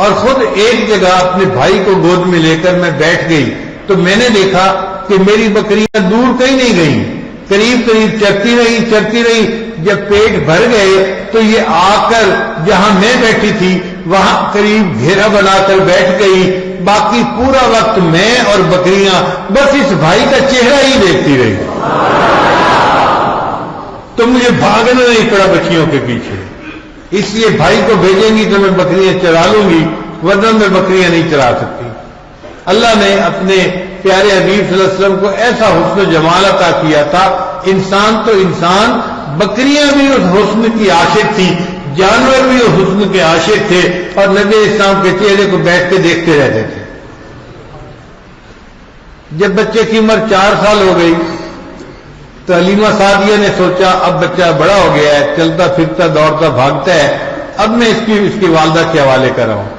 اور خود ایک جگہ اپنے بھائی کو گود میں لے کر میں بیٹھ گئی، تو میں نے دیکھا کہ میری بکریاں دور کہیں نہیں گئیں، قریب قریب چرتی رہی۔ جب پیٹ بھر گئے تو یہ آ کر جہاں میں بیٹھی تھی وہاں قریب گھیرا بنا کر بیٹھ گئی، باقی پورا وقت میں اور بکریاں بس اس بھائی کا چہرہ ہی دیکھتی رہی۔ تو مجھے بھاگنا نہیں پڑا بچیوں کے پیچھے، اس لیے بھائی کو بھیجیں گی تو میں بکریاں چرا لوں گی، ورنہ میں بکریاں نہیں چرا سکتی۔ اللہ نے اپنے پیارے حبیب صلی اللہ علیہ وسلم کو ایسا حسن و جمال عطا کیا تھا، انسان تو انسان، بکریاں بھی اس حسن کی عاشق تھی، جانور بھی اس حسن کے عاشق تھے اور نبی اسلام کے چہرے کو بیٹھ کے دیکھتے رہتے تھے۔ جب بچے کی عمر 4 سال ہو گئی تو حلیمہ سعدیہ نے سوچا اب بچہ بڑا ہو گیا ہے، چلتا پھرتا دوڑتا بھاگتا ہے، اب میں اس کی والدہ کے حوالے کر رہا ہوں۔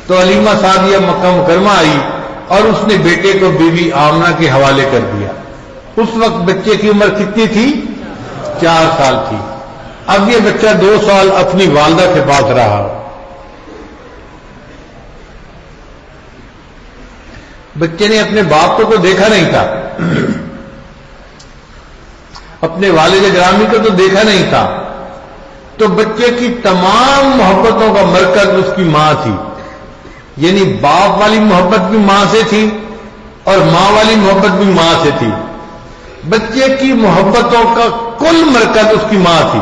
تو حلیمہ سعدیہ مکہ مکرمہ آئی اور اس نے بیٹے کو بی بی آمنہ کے حوالے کر دیا۔ اس وقت بچے کی عمر کتنی تھی؟ 4 سال تھی۔ اب یہ بچہ 2 سال اپنی والدہ کے پاس رہا۔ بچے نے اپنے باپ کو تو دیکھا نہیں تھا، اپنے والد گرامی کو تو دیکھا نہیں تھا، تو بچے کی تمام محبتوں کا مرکز اس کی ماں تھی، یعنی باپ والی محبت بھی ماں سے تھی اور ماں والی محبت بھی ماں سے تھی۔ بچے کی محبتوں کا کل مرکز اس کی ماں تھی،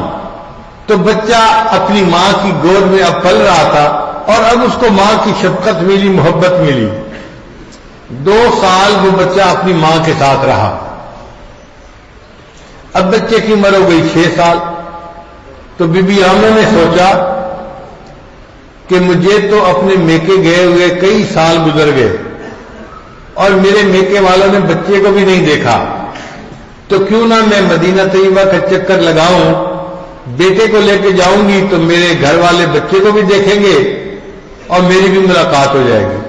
تو بچہ اپنی ماں کی گود میں اب پل رہا تھا اور اب اس کو ماں کی شفقت ملی، محبت ملی۔ 2 سال وہ بچہ اپنی ماں کے ساتھ رہا۔ اب بچے کی عمر ہو گئی 6 سال، تو بی بی آمنہ نے سوچا کہ مجھے تو اپنے میکے گئے ہوئے کئی سال گزر گئے اور میرے میکے والوں نے بچے کو بھی نہیں دیکھا، تو کیوں نہ میں مدینہ طیبہ کا چکر لگاؤں، بیٹے کو لے کے جاؤں گی تو میرے گھر والے بچے کو بھی دیکھیں گے اور میری بھی ملاقات ہو جائے گی۔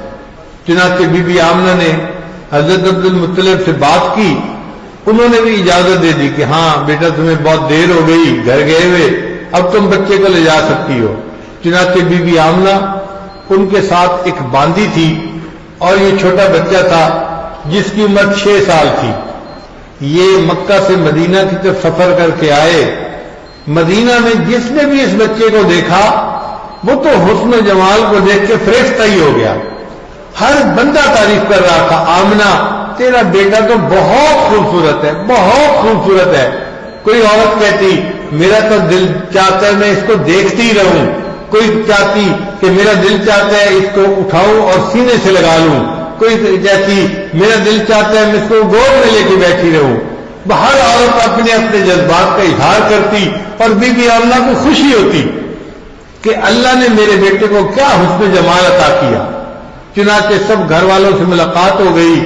چنانچہ بی بی آمنہ نے حضرت عبد المطلب سے بات کی، انہوں نے بھی اجازت دے دی کہ ہاں بیٹا تمہیں بہت دیر ہو گئی گھر گئے ہوئے، اب تم بچے کو لے جا سکتی ہو۔ چنانچہ بی بی آمنہ ان کے ساتھ ایک باندی تھی اور یہ چھوٹا بچہ تھا جس کی عمر 6 سال تھی۔ یہ مکہ سے مدینہ کی طرف سفر کر کے آئے۔ مدینہ میں جس نے بھی اس بچے کو دیکھا وہ تو حسن و جمال کو دیکھ کے فرشتہ ہی ہو گیا، ہر بندہ تعریف کر رہا تھا، آمنہ تیرا بیٹا تو بہت خوبصورت ہے، بہت خوبصورت ہے۔ کوئی عورت کہتی میرا تو دل چاہتا ہے میں اس کو دیکھتی ہی رہوں، کوئی چاہتی کہ میرا دل چاہتا ہے اس کو اٹھاؤں اور سینے سے لگا لوں، کوئی کہتی میرا دل چاہتا ہے میں اس کو گود میں لے کے بیٹھی رہوں۔ ہر عورت اپنے اپنے جذبات کا اظہار کرتی اور بی بی آمنہ کو خوشی ہوتی کہ اللہ نے میرے بیٹے کو کیا حسن جمال عطا کیا۔ چنانچہ سب گھر والوں سے ملاقات ہو گئی،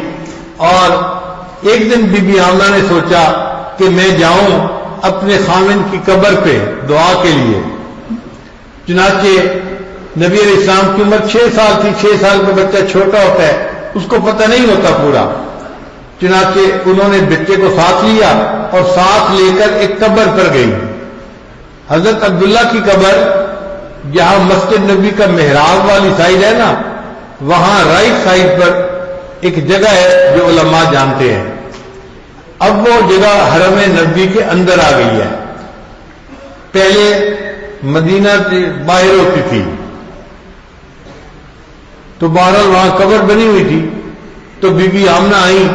اور ایک دن بی بی آمنہ نے سوچا کہ میں جاؤں اپنے خاوند کی قبر پہ دعا کے لیے۔ چنانچہ نبی علیہ السلام کی عمر 6 سال تھی۔ 6 سال کا بچہ چھوٹا ہوتا ہے، اس کو پتہ نہیں ہوتا پورا۔ چنانچہ انہوں نے بچے کو ساتھ لیا اور ساتھ لے کر ایک قبر پر گئی۔ حضرت عبداللہ کی قبر جہاں مسجد نبی کا محراب والی سائڈ ہے نا، وہاں رائٹ سائڈ پر ایک جگہ ہے جو علماء جانتے ہیں۔ اب وہ جگہ حرم نبی کے اندر آ گئی ہے۔ پہلے مدینہ سے باہر ہوتی تھی، تو بہرحال وہاں قبر بنی ہوئی تھی، تو بی بی آمنہ آئی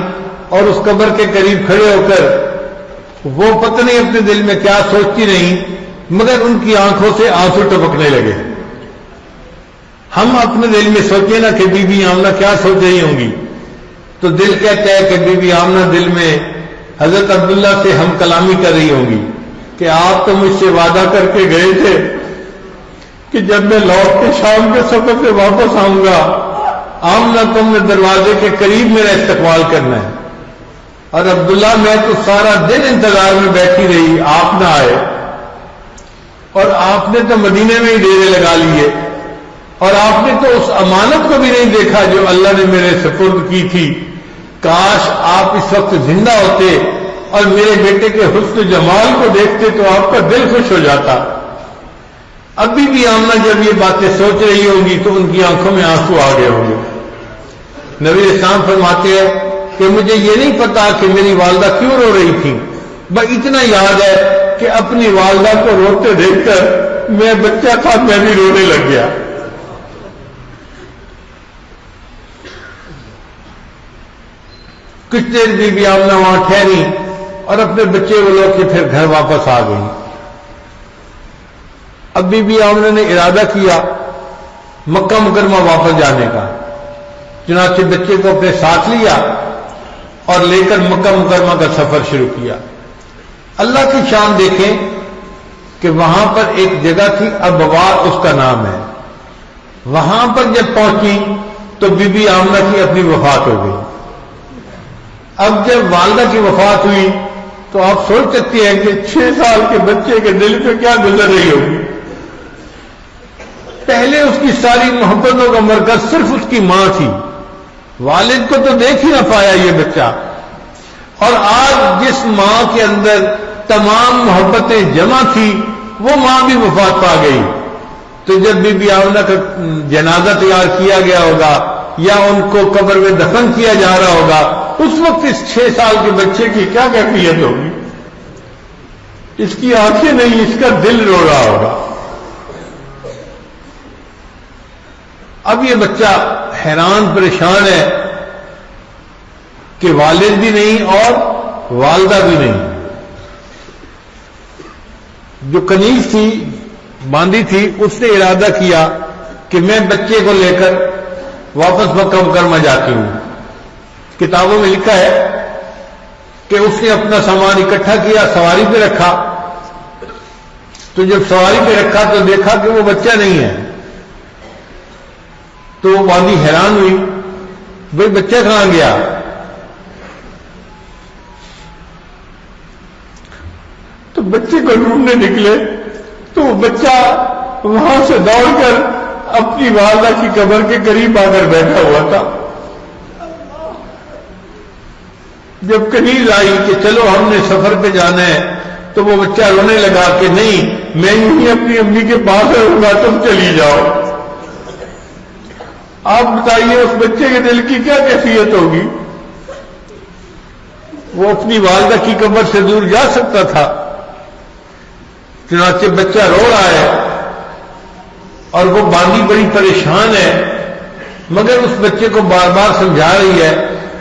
اور اس قبر کے قریب کھڑے ہو کر وہ پتہ نہیں اپنے دل میں کیا سوچتی رہی، مگر ان کی آنکھوں سے آنسو ٹپکنے لگے۔ ہم اپنے دل میں سوچیں نا کہ بی بی آمنہ کیا سوچ رہی ہوں گی، تو دل کہتا ہے کہ بی بی آمنہ دل میں حضرت عبداللہ سے ہم کلامی کر رہی ہوں گی کہ آپ تو مجھ سے وعدہ کر کے گئے تھے کہ جب میں لوٹ کے شام کے سفر سے واپس آؤں گا، آمنہ تم نے دروازے کے قریب میرا استقبال کرنا ہے۔ اور عبداللہ میں تو سارا دن انتظار میں بیٹھی رہی، آپ نہ آئے، اور آپ نے تو مدینے میں ہی ڈیرے لگا لیے، اور آپ نے تو اس امانت کو بھی نہیں دیکھا جو اللہ نے میرے سپرد کی تھی۔ کاش آپ اس وقت زندہ ہوتے اور میرے بیٹے کے حسن و جمال کو دیکھتے تو آپ کا دل خوش ہو جاتا۔ ابھی بھی آمنہ جب یہ باتیں سوچ رہی ہوں گی تو ان کی آنکھوں میں آنسو آ گئے ہوں گے۔ نبی اسلام فرماتے ہیں کہ مجھے یہ نہیں پتا کہ میری والدہ کیوں رو رہی تھی، بس اتنا یاد ہے کہ اپنی والدہ کو روتے دیکھ کر میں بچہ تھا، میں بھی رونے لگ گیا۔ کچھ دیر بی بی آمنہ وہاں ٹھہری اور اپنے بچے کو لے کے پھر گھر واپس آ گئی۔ اب بی بی آمنہ نے ارادہ کیا مکہ مکرمہ واپس جانے کا، چنانچہ بچے کو اپنے ساتھ لیا اور لے کر مکہ مکرمہ کا سفر شروع کیا۔ اللہ کی شان دیکھیں کہ وہاں پر ایک جگہ تھی، ابوا اس کا نام ہے۔ وہاں پر جب پہنچی تو بی بی آمنہ کی اپنی وفات ہو گئی۔ اب جب والدہ کی وفات ہوئی تو آپ سوچ سکتے ہیں کہ 6 سال کے بچے کے دل پہ کیا گزر رہی ہوگی۔ پہلے اس کی ساری محبتوں کا مرکز صرف اس کی ماں تھی، والد کو تو دیکھ ہی نہ پایا یہ بچہ، اور آج جس ماں کے اندر تمام محبتیں جمع تھی وہ ماں بھی وفات پا گئی۔ تو جب بی بی آمنہ کا جنازہ تیار کیا گیا ہوگا یا ان کو قبر میں دفن کیا جا رہا ہوگا، اس وقت اس 6 سال کے بچے کی کیا کیفیت ہوگی؟ اس کی آنکھیں نہیں، اس کا دل رو رہا ہوگا۔ اب یہ بچہ حیران پریشان ہے کہ والد بھی نہیں اور والدہ بھی نہیں۔ جو کنیز تھی، باندھی تھی، اس نے ارادہ کیا کہ میں بچے کو لے کر واپس مکہ مکرمہ جاتی ہوں۔ کتابوں میں لکھا ہے کہ اس نے اپنا سامان اکٹھا کیا، سواری پہ رکھا، تو جب سواری پہ رکھا تو دیکھا کہ وہ بچہ نہیں ہے، تو وہ باندھی حیران ہوئی، بھئی بچہ کہاں گیا؟ تو بچے کو ڈھونڈنے نکلے تو وہ بچہ وہاں سے دوڑ کر اپنی والدہ کی قبر کے قریب آ کر بیٹھا ہوا تھا۔ جب کنیز آئی کہ چلو ہم نے سفر پہ جانا ہے، تو وہ بچہ رونے لگا کہ نہیں، میں ہی اپنی امی کے پاس رہوں گا، تم چلی جاؤ۔ آپ بتائیے اس بچے کے دل کی کیا کیفیت ہوگی؟ وہ اپنی والدہ کی قبر سے دور جا سکتا تھا؟ چنانچہ بچہ رو رہا ہے اور وہ باندھی بڑی پریشان ہے، مگر اس بچے کو بار بار سمجھا رہی ہے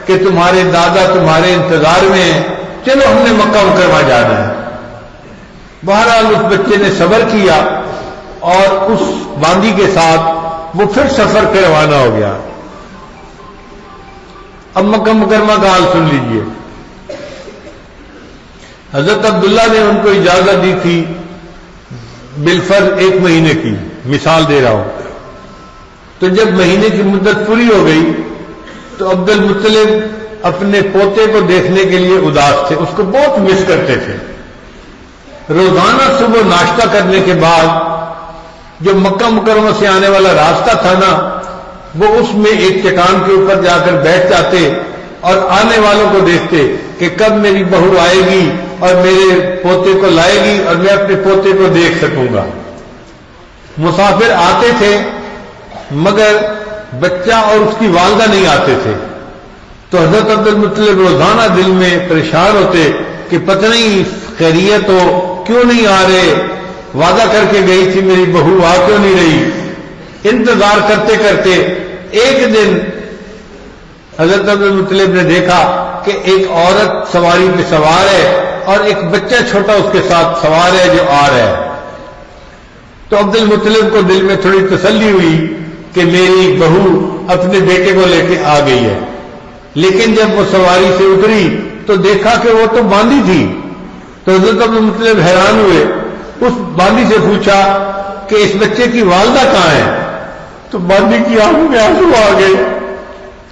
کہ تمہارے دادا تمہارے انتظار میں ہیں، چلو ہم نے مکہ مکرمہ جانا ہے۔ بہرحال اس بچے نے صبر کیا اور اس باندھی کے ساتھ وہ پھر سفر پہ روانہ ہو گیا۔ اب مکہ مکرمہ کا حال سن لیجئے۔ حضرت عبداللہ نے ان کو اجازت دی تھی بالفرض 1 مہینے کی، مثال دے رہا ہوں، تو جب مہینے کی مدت پوری ہو گئی تو عبد المطلب اپنے پوتے کو دیکھنے کے لیے اداس تھے، اس کو بہت مس کرتے تھے۔ روزانہ صبح ناشتہ کرنے کے بعد جو مکہ مکرمہ سے آنے والا راستہ تھا نا، وہ اس میں ایک چٹان کے اوپر جا کر بیٹھ جاتے اور آنے والوں کو دیکھتے کہ کب میری بہو آئے گی اور میرے پوتے کو لائے گی اور میں اپنے پوتے کو دیکھ سکوں گا۔ مسافر آتے تھے مگر بچہ اور اس کی والدہ نہیں آتے تھے، تو حضرت عبد المطلب روزانہ دل میں پریشان ہوتے کہ پتہ نہیں خیریت ہو، کیوں نہیں آ رہے، وعدہ کر کے گئی تھی میری بہو، آ کیوں نہیں رہی۔ انتظار کرتے کرتے ایک دن حضرت عبد المطلب نے دیکھا کہ ایک عورت سواری پہ سوار ہے اور ایک بچہ چھوٹا اس کے ساتھ سوار ہے جو آ رہا ہے۔ تو عبد المطلب کو دل میں تھوڑی تسلی ہوئی کہ میری بہو اپنے بیٹے کو لے کے آ گئی ہے، لیکن جب وہ سواری سے اتری تو دیکھا کہ وہ تو باندھی تھی۔ تو حضرت عبد المطلب حیران ہوئے، اس باندھی سے پوچھا کہ اس بچے کی والدہ کہاں ہے؟ تو باندھی کی آنکھوں میں آنسو آ گئے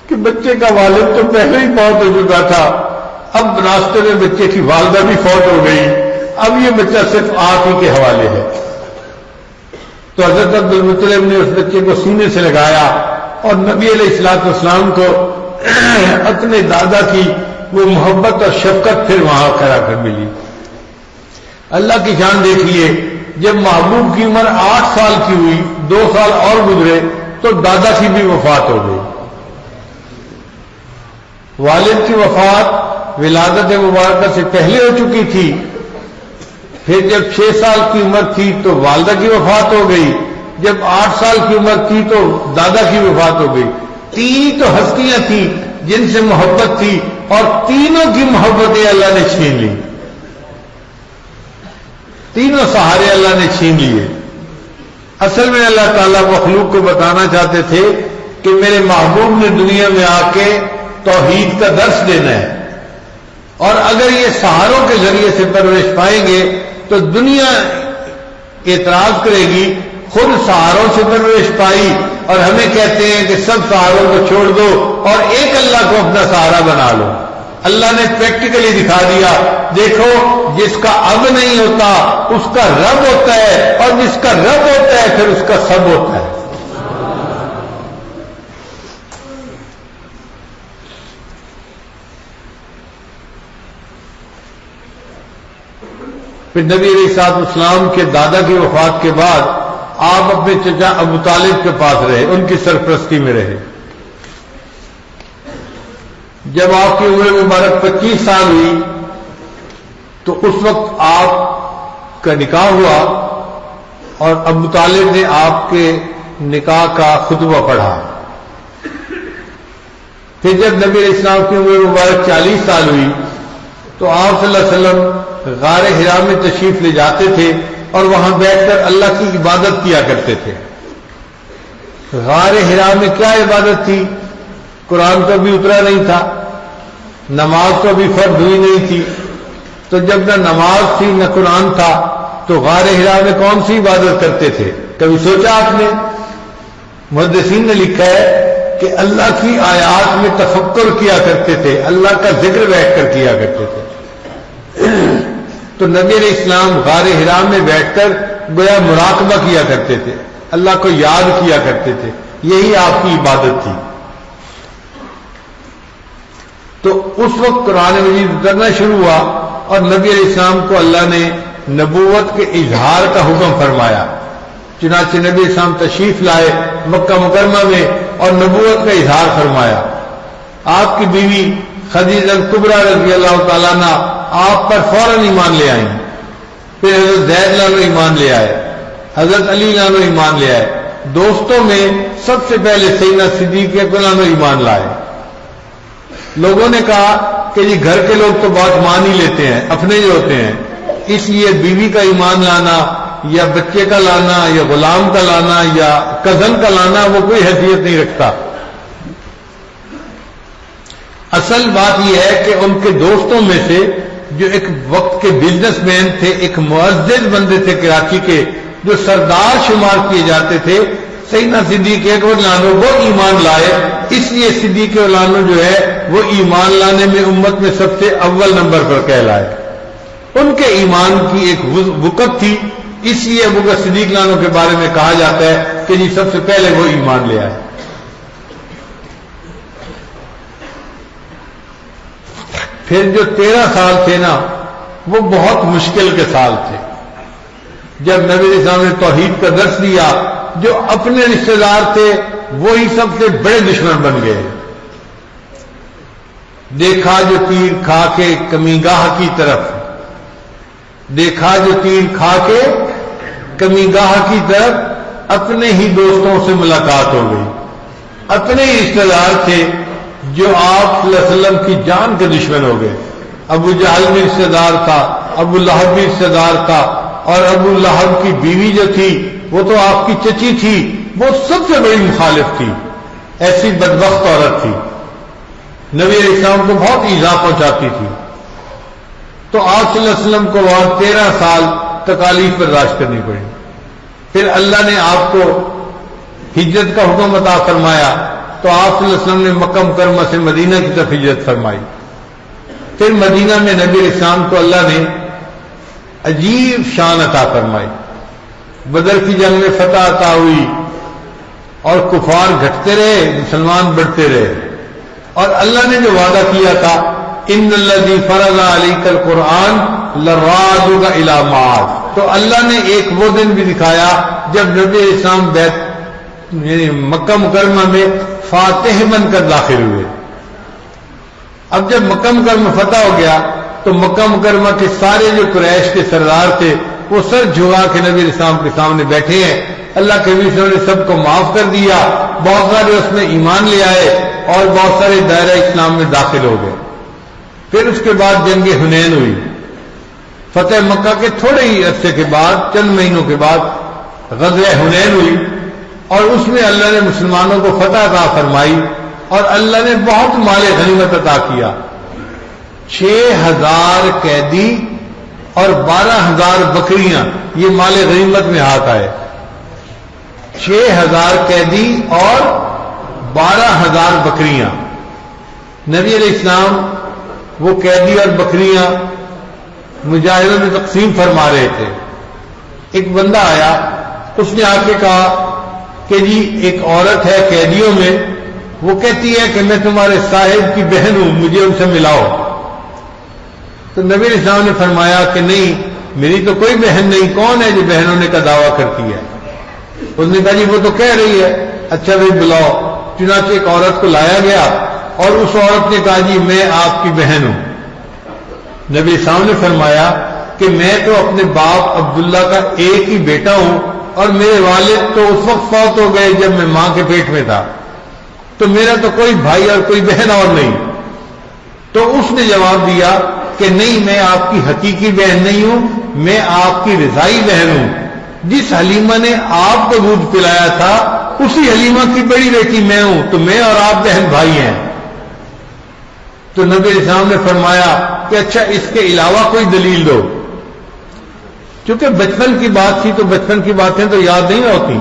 کہ بچے کا والد تو پہلے ہی فوت ہو چکا تھا، اب راستے میں بچے کی والدہ بھی فوت ہو گئی، اب یہ بچہ صرف آپ ہی کے حوالے ہے۔ تو حضرت عبد المطلب نے اس بچے کو سینے سے لگایا اور نبی علیہ الصلوۃ والسلام کو اپنے دادا کی وہ محبت اور شفقت پھر وہاں کھڑا کر ملی۔ اللہ کی شان دیکھیے، جب محبوب کی عمر 8 سال کی ہوئی، 2 سال اور گزرے تو دادا کی بھی وفات ہو گئی۔ والد کی وفات ولادت مبارکہ سے پہلے ہو چکی تھی، پھر جب 6 سال کی عمر تھی تو والدہ کی وفات ہو گئی، جب 8 سال کی عمر تھی تو دادا کی وفات ہو گئی۔ 3 تو ہستیاں تھیں جن سے محبت تھی اور تینوں کی محبتیں اللہ نے چھین لی، تینوں سہارے اللہ نے چھین لیے۔ اصل میں اللہ تعالیٰ مخلوق کو بتانا چاہتے تھے کہ میرے محبوب نے دنیا میں آ کے توحید کا درس دینا ہے، اور اگر یہ سہاروں کے ذریعے سے پرورش پائیں گے تو دنیا اعتراض کرے گی، خود سہاروں سے پرورش پائی اور ہمیں کہتے ہیں کہ سب سہاروں کو چھوڑ دو اور ایک اللہ کو اپنا سہارا بنا لو۔ اللہ نے پریکٹیکلی دکھا دیا، دیکھو جس کا اب نہیں ہوتا اس کا رب ہوتا ہے، اور جس کا رب ہوتا ہے پھر اس کا سب ہوتا ہے۔ پھر نبی علیہ الصلوۃ والسلام کے دادا کی وفات کے بعد آپ اپنے چچا ابو طالب کے پاس رہے، ان کی سرپرستی میں رہے۔ جب آپ کی عمر مبارک 25 سال ہوئی تو اس وقت آپ کا نکاح ہوا اور ابو طالب نے آپ کے نکاح کا خطبہ پڑھا۔ پھر جب نبی علیہ السلام کی عمر مبارک 40 سال ہوئی تو آپ صلی اللہ علیہ وسلم غار حرا میں تشریف لے جاتے تھے اور وہاں بیٹھ کر اللہ کی عبادت کیا کرتے تھے۔ غار حرا میں کیا عبادت تھی؟ قرآن تو بھی اترا نہیں تھا، نماز تو بھی فرض ہوئی نہیں تھی، تو جب نہ نماز تھی نہ قرآن تھا تو غار حرا میں کون سی عبادت کرتے تھے؟ کبھی سوچا آپ نے؟ محدثین نے لکھا ہے کہ اللہ کی آیات میں تفکر کیا کرتے تھے، اللہ کا ذکر بیٹھ کر کیا کرتے تھے۔ تو نبی علیہ السلام غار حرا میں بیٹھ کر گویا مراقبہ کیا کرتے تھے، اللہ کو یاد کیا کرتے تھے، یہی آپ کی عبادت تھی۔ تو اس وقت قرآن مجید اترنا شروع ہوا اور نبی علیہ السلام کو اللہ نے نبوت کے اظہار کا حکم فرمایا، چنانچہ نبی علیہ السلام تشریف لائے مکہ مکرمہ میں اور نبوت کا اظہار فرمایا۔ آپ کی بیوی خدیجہ کبریٰ رضی اللہ تعالیٰ عنہ آپ پر فوراً ایمان لے آئیں، پھر حضرت زید لانو ایمان لے آئے، حضرت علی لانو ایمان لے آئے، دوستوں میں سب سے پہلے سیدنا صدیق اکبر لانو ایمان لائے۔ لوگوں نے کہا کہ جی گھر کے لوگ تو بات مان ہی لیتے ہیں، اپنے جو ہوتے ہیں، اس لیے بیوی کا ایمان لانا یا بچے کا لانا یا غلام کا لانا یا کزن کا لانا وہ کوئی حیثیت نہیں رکھتا۔ اصل بات یہ ہے کہ ان کے دوستوں میں سے جو ایک وقت کے بزنس مین تھے، ایک معزز بندے تھے کراچی کے جو سردار شمار کیے جاتے تھے، سیدنا صدیق اکبر لانو وہ ایمان لائے، اس لیے صدیق لانو جو ہے وہ ایمان لانے میں امت میں سب سے اول نمبر پر کہلائے۔ ان کے ایمان کی ایک وقت تھی، اس لیے ابو بکر صدیق لانو کے بارے میں کہا جاتا ہے کہ جی سب سے پہلے وہ ایمان لے آئے۔ پھر جو 13 سال تھے نا وہ بہت مشکل کے سال تھے۔ جب نبی علیہ السلام نے توحید کا درس دیا، جو اپنے رشتے دار تھے وہی سب سے بڑے دشمن بن گئے۔ دیکھا جو تیر کھا کے کمیگاہ کی طرف، دیکھا جو تیر کھا کے کمیگاہ کی طرف، اپنے ہی دوستوں سے ملاقات ہو گئی۔ اپنے ہی رشتے دار تھے جو آپ صلی اللہ علیہ وسلم کی جان کے دشمن ہو گئے۔ ابو جہل بھی رشتے دار تھا، ابو لہب بھی رشتے دار تھا، اور ابو لہب کی بیوی جو تھی وہ تو آپ کی چچی تھی، وہ سب سے بڑی مخالف تھی، ایسی بدبخت عورت تھی، نبی علیہ السلام کو بہت ایذا پہنچاتی تھی۔ تو آپ صلی اللہ علیہ وسلم کو وہاں 13 سال تکالیف برداشت کرنی پڑی۔ پھر اللہ نے آپ کو ہجرت کا حکم عطا فرمایا تو آپ صلی اللہ علیہ وسلم نے مکہ مکرمہ سے مدینہ کی طرف ہجرت فرمائی۔ پھر مدینہ میں نبی علیہ السلام کو اللہ نے عجیب شان عطا فرمائی۔ بدر کی جنگ میں فتح عطا ہوئی اور کفار گھٹتے رہے، مسلمان بڑھتے رہے، اور اللہ نے جو وعدہ کیا تھا ان الذی فرض علیک القرآن لرادک الی معاد، تو اللہ نے ایک وہ دن بھی دکھایا جب نبی علیہ السلام بیت یعنی مکہ مکرمہ میں فاتح بن کر داخل ہوئے۔ اب جب مکہ مکرمہ فتح ہو گیا تو مکہ مکرمہ کے سارے جو قریش کے سردار تھے وہ سر جھکا کے نبی علیہ السلام کے سامنے بیٹھے ہیں۔ اللہ کے نبی صلی اللہ علیہ وسلم نے سب کو معاف کر دیا، بہت سارے اس میں ایمان لے آئے اور بہت سارے دائرہ اسلام میں داخل ہو گئے۔ پھر اس کے بعد جنگ حنین ہوئی۔ فتح مکہ کے تھوڑے ہی عرصے کے بعد، چند مہینوں کے بعد غزوہ حنین ہوئی، اور اس میں اللہ نے مسلمانوں کو فتح عطا فرمائی اور اللہ نے بہت مال غنیمت عطا کیا۔ 6000 قیدی اور 12000 بکریاں یہ مال غنیمت میں ہاتھ آئے۔ 6000 قیدی اور 12000 بکریاں۔ نبی علیہ السلام وہ قیدی اور بکریاں مجاہدوں میں تقسیم فرما رہے تھے۔ ایک بندہ آیا، اس نے آ کے کہا کہ جی ایک عورت ہے قیدیوں میں، وہ کہتی ہے کہ میں تمہارے صاحب کی بہن ہوں، مجھے ان سے ملاؤ۔ تو نبی علیہ السلام نے فرمایا کہ نہیں، میری تو کوئی بہن نہیں، کون ہے جو بہن ہونے کا دعویٰ کرتی ہے؟ اس نے کہا جی وہ تو کہہ رہی ہے، اچھا بھائی بلاؤ۔ چنانچہ ایک عورت کو لایا گیا اور اس عورت نے کہا جی میں آپ کی بہن ہوں۔ نبی علیہ السلام نے فرمایا کہ میں تو اپنے باپ عبداللہ کا ایک ہی بیٹا ہوں، اور میرے والد تو اس وقت فوت ہو گئے جب میں ماں کے پیٹ میں تھا، تو میرا تو کوئی بھائی اور کوئی بہن اور نہیں۔ تو اس نے جواب دیا کہ نہیں، میں آپ کی حقیقی بہن نہیں ہوں، میں آپ کی رضائی بہن ہوں۔ جس حلیمہ نے آپ کو دودھ پلایا تھا اسی حلیمہ کی بڑی بیٹی میں ہوں، تو میں اور آپ بہن بھائی ہیں۔ تو نبی علیہ السلام نے فرمایا کہ اچھا اس کے علاوہ کوئی دلیل دو۔ چونکہ بچپن کی بات تھی تو بچپن کی باتیں تو یاد نہیں ہوتی،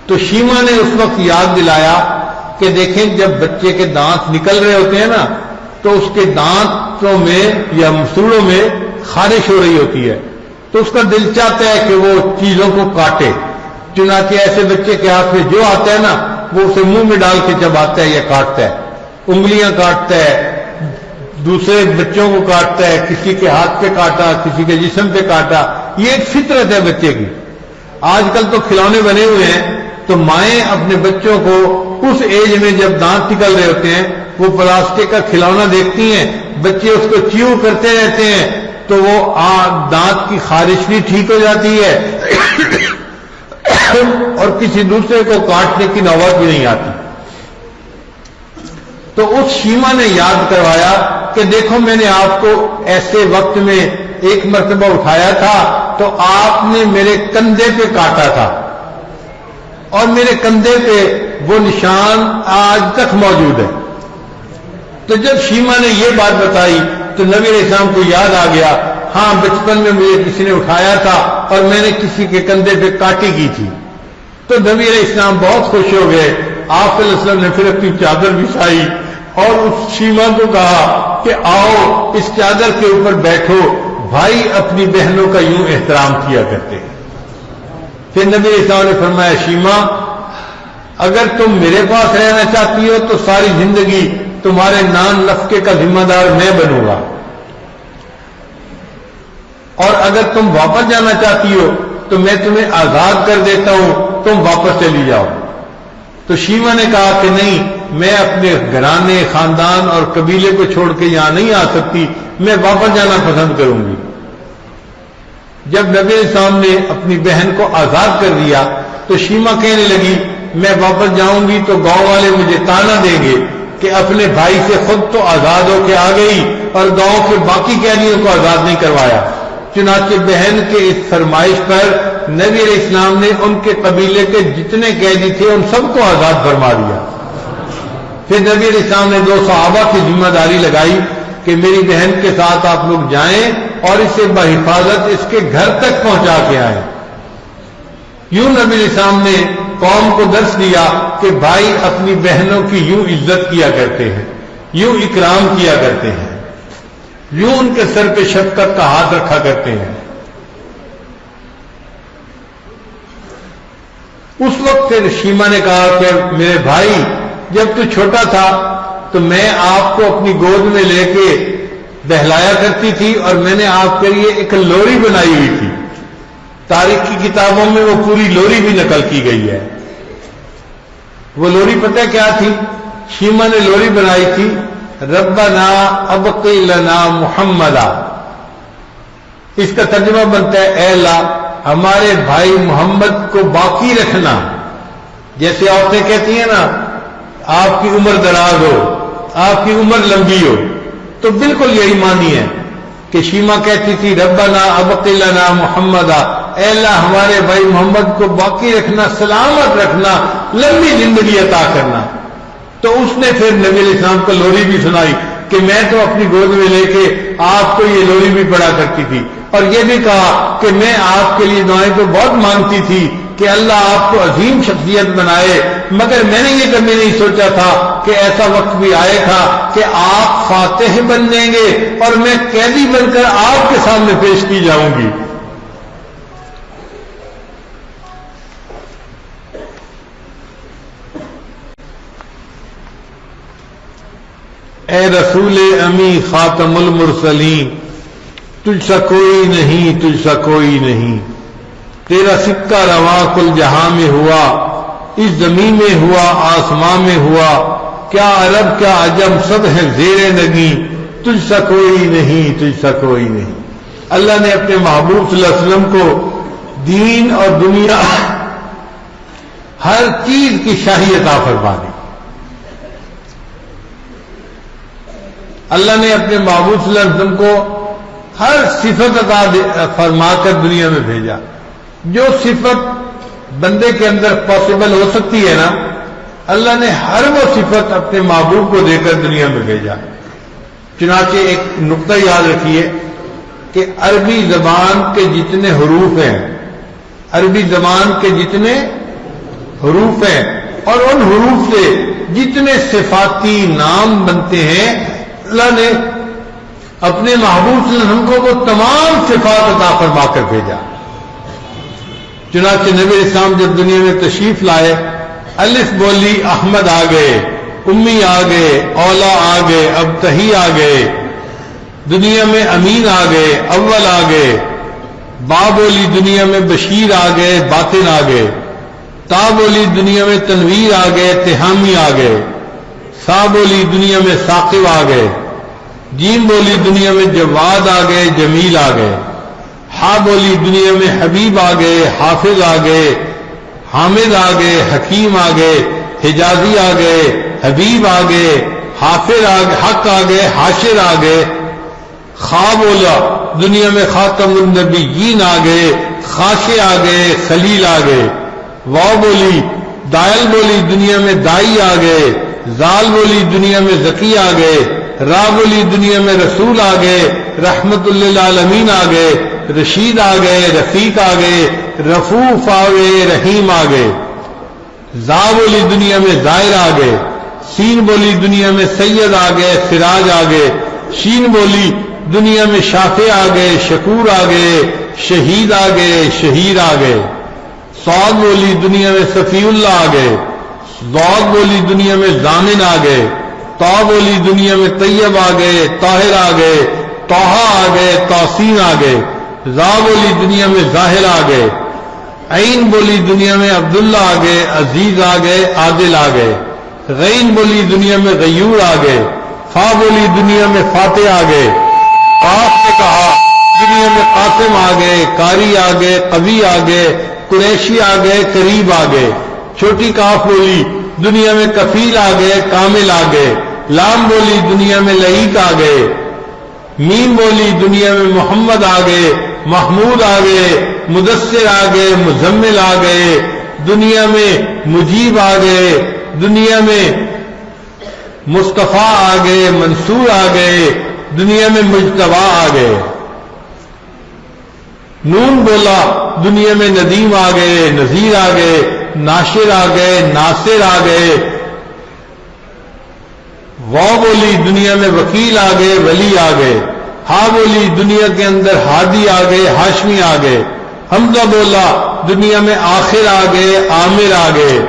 تو شیما نے اس وقت یاد دلایا کہ دیکھیں جب بچے کے دانت نکل رہے ہوتے ہیں نا تو اس کے دانتوں میں یا مسوڑوں میں خارش ہو رہی ہوتی ہے، تو اس کا دل چاہتا ہے کہ وہ چیزوں کو کاٹے۔ چنانچہ ایسے بچے کے ہاتھ میں جو آتا ہے نا وہ اسے منہ میں ڈال کے چباتا ہے یا کاٹتا ہے، انگلیاں کاٹتا ہے، دوسرے بچوں کو کاٹتا ہے، کسی کے ہاتھ پہ کاٹا، کسی کے جسم پہ کاٹا، یہ ایک فطرت ہے بچے کی۔ آج کل تو کھلونے بنے ہوئے ہیں، تو مائیں اپنے بچوں کو اس ایج میں جب دانت نکل رہے ہوتے ہیں وہ پلاسٹک کا کھلونا دیکھتی ہیں، بچے اس کو چیو کرتے رہتے ہیں تو وہ دانت کی خارش بھی ٹھیک ہو جاتی ہے اور کسی دوسرے کو کاٹنے کی نوبت بھی نہیں آتی۔ تو اس شیما نے یاد کروایا کہ دیکھو میں نے آپ کو ایسے وقت میں ایک مرتبہ اٹھایا تھا تو آپ نے میرے کندھے پہ کاٹا تھا، اور میرے کندھے پہ وہ نشان آج تک موجود ہے۔ تو جب شیما نے یہ بات بتائی تو نبی علیہ السلام کو یاد آ گیا، ہاں بچپن میں مجھے کسی نے اٹھایا تھا اور میں نے کسی کے کندھے پہ کاٹی کی تھی۔ تو نبی علیہ السلام بہت خوش ہو گئے. آپ صلی اللہ علیہ وسلم نے پھر اپنی چادر بچھائی اور اس شیما کو کہا کہ آؤ اس چادر کے اوپر بیٹھو، بھائی اپنی بہنوں کا یوں احترام کیا کرتے ہیں. پھر نبی علیہ السلام نے فرمایا شیما اگر تم میرے پاس رہنا چاہتی ہو تو ساری زندگی تمہارے نان نفقے کا ذمہ دار میں بنوں گا، اور اگر تم واپس جانا چاہتی ہو تو میں تمہیں آزاد کر دیتا ہوں، تم واپس چلی جاؤ. تو شیما نے کہا کہ نہیں، میں اپنے گھرانے خاندان اور قبیلے کو چھوڑ کے یہاں نہیں آ سکتی، میں واپس جانا پسند کروں گی. جب نبی علیہ السلام نے اپنی بہن کو آزاد کر دیا تو شیما کہنے لگی میں واپس جاؤں گی تو گاؤں والے مجھے تانا دیں گے کہ اپنے بھائی سے خود تو آزاد ہو کے آ گئی اور گاؤں کے باقی قیدیوں کو آزاد نہیں کروایا. چنانچہ بہن کے اس فرمائش پر نبی علیہ السلام نے ان کے قبیلے کے جتنے قیدی تھے ان سب کو آزاد فرما دیا. پھر نبی علیہ السلام نے 2 صحابہ کی ذمہ داری لگائی کہ میری بہن کے ساتھ آپ لوگ جائیں اور اسے بحفاظت اس کے گھر تک پہنچا کے آئیں. یوں نبی علیہ السلام نے قوم کو درس دیا کہ بھائی اپنی بہنوں کی یوں عزت کیا کرتے ہیں، یوں اکرام کیا کرتے ہیں، یوں ان کے سر پہ شفقت کا ہاتھ رکھا کرتے ہیں. اس وقت شیما نے کہا کہ میرے بھائی جب تو چھوٹا تھا تو میں آپ کو اپنی گود میں لے کے بہلایا کرتی تھی اور میں نے آپ کے لیے ایک لوری بنائی ہوئی تھی. تاریخ کی کتابوں میں وہ پوری لوری بھی نقل کی گئی ہے. وہ لوری پتہ کیا تھی؟ شیما نے لوری بنائی تھی ربنا ابقی لنا محمدا. اس کا ترجمہ بنتا ہے اے اللہ ہمارے بھائی محمد کو باقی رکھنا. جیسے عورتیں کہتی ہیں نا آپ کی عمر دراز ہو، آپ کی عمر لمبی ہو، تو بالکل یہی معنی ہے کہ شیما کہتی تھی ربنا ابقی لنا محمدا، اے اللہ ہمارے بھائی محمد کو باقی رکھنا، سلامت رکھنا، لمبی زندگی عطا کرنا. تو اس نے پھر نبی علیہ السلام کو لوری بھی سنائی کہ میں تو اپنی گود میں لے کے آپ کو یہ لوری بھی پڑھا کرتی تھی، اور یہ بھی کہا کہ میں آپ کے لیے دعائیں تو بہت مانگتی تھی کہ اللہ آپ کو عظیم شخصیت بنائے، مگر میں نے یہ کبھی نہیں سوچا تھا کہ ایسا وقت بھی آئے گا کہ آپ فاتح بن جائیں گے اور میں قیدی بن کر آپ کے سامنے پیش کی جاؤں گی. اے رسول امی خاتم المرسلین تجھ سا کوئی نہیں، تجھ سا کوئی نہیں، تیرا سکہ رواں کل جہاں میں ہوا، اس زمین میں ہوا، آسمان میں ہوا، کیا عرب کیا عجم سب ہے زیر نگی، تجھ سا کوئی نہیں، تجھ سا کوئی نہیں. اللہ نے اپنے محبوب صلی اللہ علیہ وسلم کو دین اور دنیا ہر چیز کی شاہی عطا فرما دی. اللہ نے اپنے محبوب صلی اللہ علیہ وسلم کو ہر صفت عطا فرما کر دنیا میں بھیجا. جو صفت بندے کے اندر پاسبل ہو سکتی ہے نا، اللہ نے ہر وہ صفت اپنے محبوب کو دے کر دنیا میں بھیجا. چنانچہ ایک نقطہ یاد رکھیے کہ عربی زبان کے جتنے حروف ہیں، عربی زبان کے جتنے حروف ہیں اور ان حروف سے جتنے صفاتی نام بنتے ہیں، اللہ نے اپنے محبوب صلی اللہ علیہ وسلم کو وہ تمام صفات عطا فرما کر بھیجا. چنانچہ نبی علیہ السلام جب دنیا میں تشریف لائے، الف بولی احمد آ گئے، امی آ گئے، اولا آ گئے، ابتہی آ گئے، دنیا میں امین آ گئے، اول آ گئے، با بولی دنیا میں بشیر آ گئے، باطن آ گئے، تا بولی دنیا میں تنویر آ گئے، تہامی آ گئے، سا بولی دنیا میں ثاقب آ گئے، جیم بولی دنیا میں جواد آ گئے، جمیل آ گئے، ہا بولی دنیا میں حبیب آ گئے، حافظ آ گئے، حامد آ گئے، حکیم آ گئے، حجازی آ گئے، حبیب آ گئے، حافظ آ گئے، حق آ گئے، حاشر آ گئے، خا بولا دنیا میں خاتم النبیین آ گئے، خاشع آ گئے، خلیل آ گئے، واو بولی دائل بولی دنیا میں دائی آ گئے، زال بولی دنیا میں ذکی آ گئے، را بولی دنیا میں رسول آ گئے، رحمت للعالمین آ گئے، رشید آ گئے، رفیق آ گئے، رفوف آ گئے، رحیم آ گئے. زا بولی دنیا میں زائر آ گئے، سین بولی دنیا میں سید آ گئے، سراج آ گئے، شین بولی دنیا میں شافع آ گئے، شکور آ گئے، شہید آ گئے، شہیر آ گئے، صاد بولی دنیا میں صفی اللہ آ گئے، ضاد بولی دنیا میں ضامن آ گئے، تا بولی دنیا میں طیب آ گئے، طاہر آ گئے، طٰہٰ آ گئے، تاسین آ گئے، ذا بولی دنیا میں ظاہر آ گئے، عین بولی دنیا میں عبداللہ آ گئے، عزیز آ گئے، عادل آ گئے، غین بولی دنیا میں غیور آ گئے، فا بولی دنیا میں فاتح آ گئے، قاف نے کہا دنیا میں قاسم آ گئے، قاری آ گئے، قوی آ گئے، قریشی آ گئے، قریب آ گئے، چھوٹی کاف بولی دنیا میں کفیل آ گئے، کامل آ گئے، لام بولی دنیا میں لعیق آ گئے، میم بولی دنیا میں محمد آ گئے، محمود آ گئے، مدثر آ گئے، مزمل آ گئے، دنیا میں مجیب آ گئے، دنیا میں مصطفیٰ آ گئے، منصور آ گئے، دنیا میں مجتبیٰ آ گئے، نون بولا دنیا میں ندیم آ گئے، نذیر آ گئے، ناشر آ گئے، ناصر آ گئے، واو بولی دنیا میں وکیل آ گئے، ولی آ گئے، ہا بولی دنیا کے اندر ہادی آ گئے، ہاشمی آ گئے، حمزہ بولا دنیا میں آخر آ گئے، عامر آ گئے،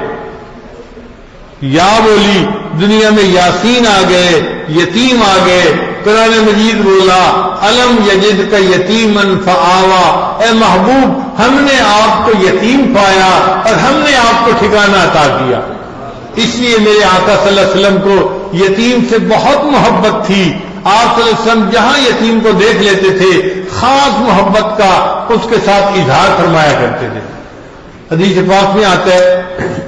یا بولی دنیا میں یاسین آ گئے، یتیم آ گئے، قرآن مجید بولا الم یجد کا یتیمن فآوا، اے محبوب ہم نے آپ کو یتیم پایا اور ہم نے آپ کو ٹھکانہ عطا کیا۔ اس لیے میرے آقا صلی اللہ علیہ وسلم کو یتیم سے بہت محبت تھی۔ آپ صلی اللہ علیہ وسلم جہاں یتیم کو دیکھ لیتے تھے خاص محبت کا اس کے ساتھ اظہار فرمایا کرتے تھے۔ حدیث پاک میں آتا ہے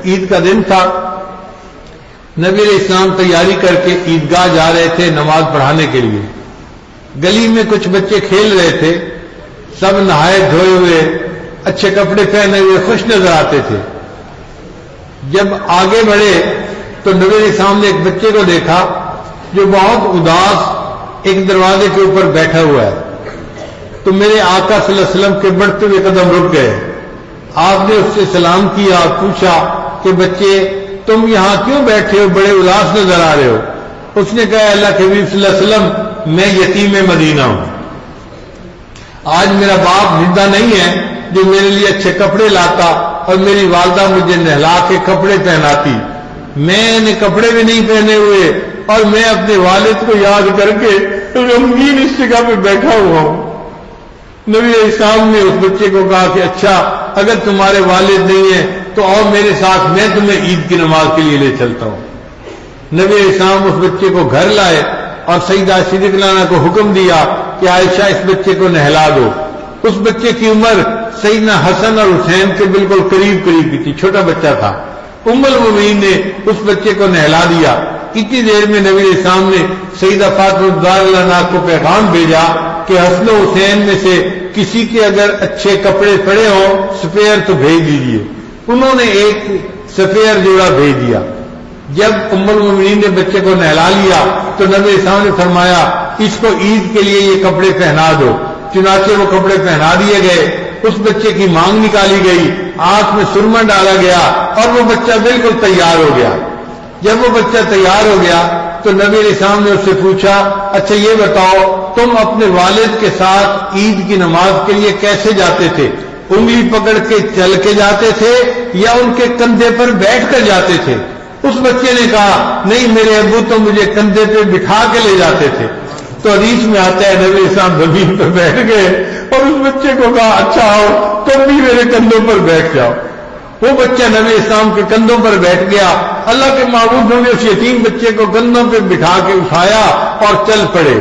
عید کا دن تھا، نبی علیہ السلام تیاری کر کے عیدگاہ جا رہے تھے نماز پڑھانے کے لیے۔ گلی میں کچھ بچے کھیل رہے تھے، سب نہائے دھوئے ہوئے، اچھے کپڑے پہنے ہوئے، خوش نظر آتے تھے۔ جب آگے بڑھے تو نبی علیہ السلام نے ایک بچے کو دیکھا جو بہت اداس ایک دروازے کے اوپر بیٹھا ہوا ہے۔ تو میرے آقا صلی اللہ علیہ وسلم کے بڑھتے ہوئے قدم رک گئے۔ آپ نے اس سے سلام کیا، پوچھا کہ بچے تم یہاں کیوں بیٹھے ہو، بڑے اداس نظر آ رہے ہو؟ اس نے کہا اللہ کے حبیب صلی اللہ علیہ وسلم میں یتیم مدینہ ہوں، آج میرا باپ زندہ نہیں ہے جو میرے لیے اچھے کپڑے لاتا اور میری والدہ مجھے نہلا کے کپڑے پہناتی، میں نے کپڑے بھی نہیں پہنے ہوئے اور میں اپنے والد کو یاد کر کے غمگین اس جگہ پہ بیٹھا ہوا ہوں۔ نبی علیہ السلام نے اس بچے کو کہا کہ اچھا اگر تمہارے والد نہیں ہیں تو آؤ میرے ساتھ، میں تمہیں عید کی نماز کے لیے لے چلتا ہوں۔ نبی علیہ السلام اس بچے کو گھر لائے اور سیدہ صدیقہ لانا کو حکم دیا کہ عائشہ اس بچے کو نہلا دو۔ اس بچے کی عمر سیدنا حسن اور حسین کے بالکل قریب قریب کی تھی، چھوٹا بچہ تھا۔ ام المؤمنین نے اس بچے کو نہلا دیا۔ اتنی دیر میں نبی علیہ السلام نے سیدہ فاطمہ رضی اللہ عنہا کو پیغام بھیجا کہ حسن و حسین میں سے کسی کے اگر اچھے کپڑے پڑے ہوں سپیئر تو بھیج دیجیے۔ انہوں نے ایک سپیئر جوڑا بھیج دیا۔ جب ام المؤمنین نے بچے کو نہلا لیا تو نبی علیہ السلام نے فرمایا اس کو عید کے لیے یہ کپڑے پہنا دو۔ چنانچہ وہ کپڑے پہنا دیے گئے، اس بچے کی مانگ نکالی گئی، آنکھ میں سرما ڈالا گیا اور وہ بچہ بالکل تیار ہو گیا۔ جب وہ بچہ تیار ہو گیا تو نبی علیہ السلام نے اس سے پوچھا اچھا یہ بتاؤ تم اپنے والد کے ساتھ عید کی نماز کے لیے کیسے جاتے تھے؟ انگلی پکڑ کے چل کے جاتے تھے یا ان کے کندھے پر بیٹھ کر جاتے تھے؟ اس بچے نے کہا نہیں میرے ابو تو مجھے کندھے پہ بٹھا کے لے جاتے تھے۔ تو حدیث میں آتا ہے نبی اسلام زمین پر بیٹھ گئے اور اس بچے کو کہا اچھا آؤ تم بھی میرے کندھوں پر بیٹھ جاؤ۔ وہ بچہ نبی اسلام کے کندھوں پر بیٹھ گیا۔ اللہ کے معبود نے اس یتیم بچے کو کندھوں پہ بٹھا کے اٹھایا اور چل پڑے۔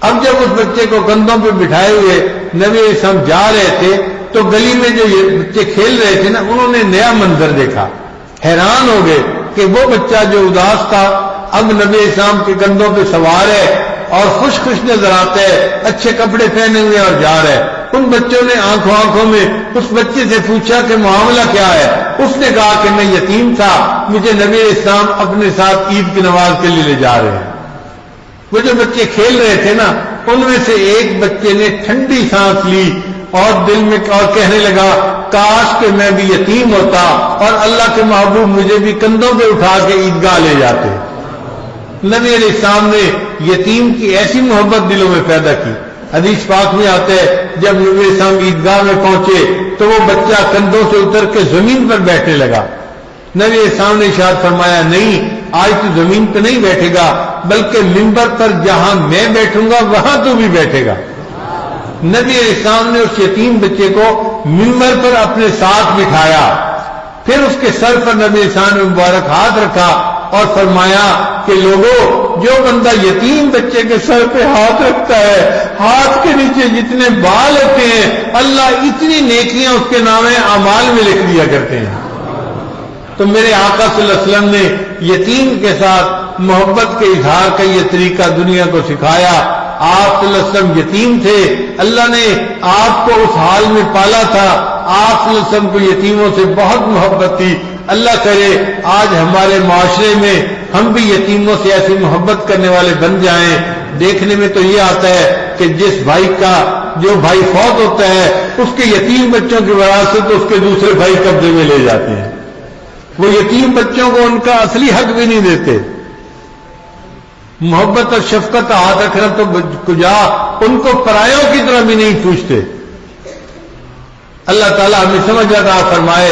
اب جب اس بچے کو کندھوں پہ بٹھائے ہوئے نبی اسلام جا رہے تھے تو گلی میں جو یہ بچے کھیل رہے تھے نا انہوں نے نیا منظر دیکھا، حیران ہو گئے کہ وہ بچہ جو اداس تھا اب نبی اسلام کے کندھوں پہ سوار ہے اور خوش خوش نظر آتا ہے، اچھے کپڑے پہنے ہوئے اور جا رہا ہے۔ ان بچوں نے آنکھوں میں اس بچے سے پوچھا کہ معاملہ کیا ہے؟ اس نے کہا کہ میں یتیم تھا، مجھے نبی اسلام اپنے ساتھ عید کی نماز کے لیے لے جا رہے ہیں۔ وہ جو بچے کھیل رہے تھے نا ان میں سے ایک بچے نے ٹھنڈی سانس لی اور دل میں اور کہنے لگا کاش کہ میں بھی یتیم ہوتا اور اللہ کے محبوب مجھے بھی کندھوں پہ اٹھا کے عیدگاہ لے جاتے۔ نبی علیہ السلام نے یتیم کی ایسی محبت دلوں میں پیدا کی۔ حدیث پاک میں آتا ہے جب نبی علیہ السلام عیدگاہ میں پہنچے تو وہ بچہ کندھوں سے اتر کے زمین پر بیٹھنے لگا۔ نبی علیہ السلام نے ارشاد فرمایا نہیں، آج تو زمین پہ نہیں بیٹھے گا بلکہ منبر پر جہاں میں بیٹھوں گا وہاں تو بھی بیٹھے گا۔ نبی علیہ السلام نے اس یتیم بچے کو منبر پر اپنے ساتھ بٹھایا، پھر اس کے سر پر نبی علیہ السلام نے مبارک ہاتھ رکھا اور فرمایا کہ لوگوں، جو بندہ یتیم بچے کے سر پہ ہاتھ رکھتا ہے، ہاتھ کے نیچے جتنے بال ہوتے ہیں اللہ اتنی نیکیاں اس کے نام اعمال میں لکھ دیا کرتے ہیں۔ تو میرے آقا صلی اللہ علیہ وسلم نے یتیم کے ساتھ محبت کے اظہار کا یہ طریقہ دنیا کو سکھایا۔ آپ صلی اللہ علیہ وسلم یتیم تھے، اللہ نے آپ کو اس حال میں پالا تھا، آپ صلی اللہ علیہ وسلم کو یتیموں سے بہت محبت تھی۔ اللہ کرے آج ہمارے معاشرے میں ہم بھی یتیموں سے ایسی محبت کرنے والے بن جائیں۔ دیکھنے میں تو یہ آتا ہے کہ جس بھائی کا جو بھائی فوت ہوتا ہے اس کے یتیم بچوں کی وراثت اس کے دوسرے بھائی قبضے میں لے جاتے ہیں، وہ یتیم بچوں کو ان کا اصلی حق بھی نہیں دیتے۔ محبت اور شفقت ہاتھ رکھنا تو کجا، ان کو پرایوں کی طرح بھی نہیں پوچھتے۔ اللہ تعالیٰ ہمیں سمجھ عطا فرمائے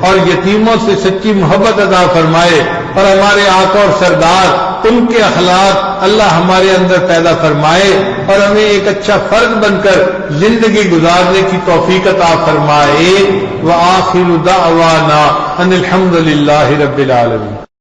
اور یتیموں سے سچی محبت عطا فرمائے، اور ہمارے آقا اور سردار ان کے اخلاق اللہ ہمارے اندر پیدا فرمائے اور ہمیں ایک اچھا فرد بن کر زندگی گزارنے کی توفیق عطا فرمائے۔ وآخر دعوانا ان الحمد للہ رب العالمین۔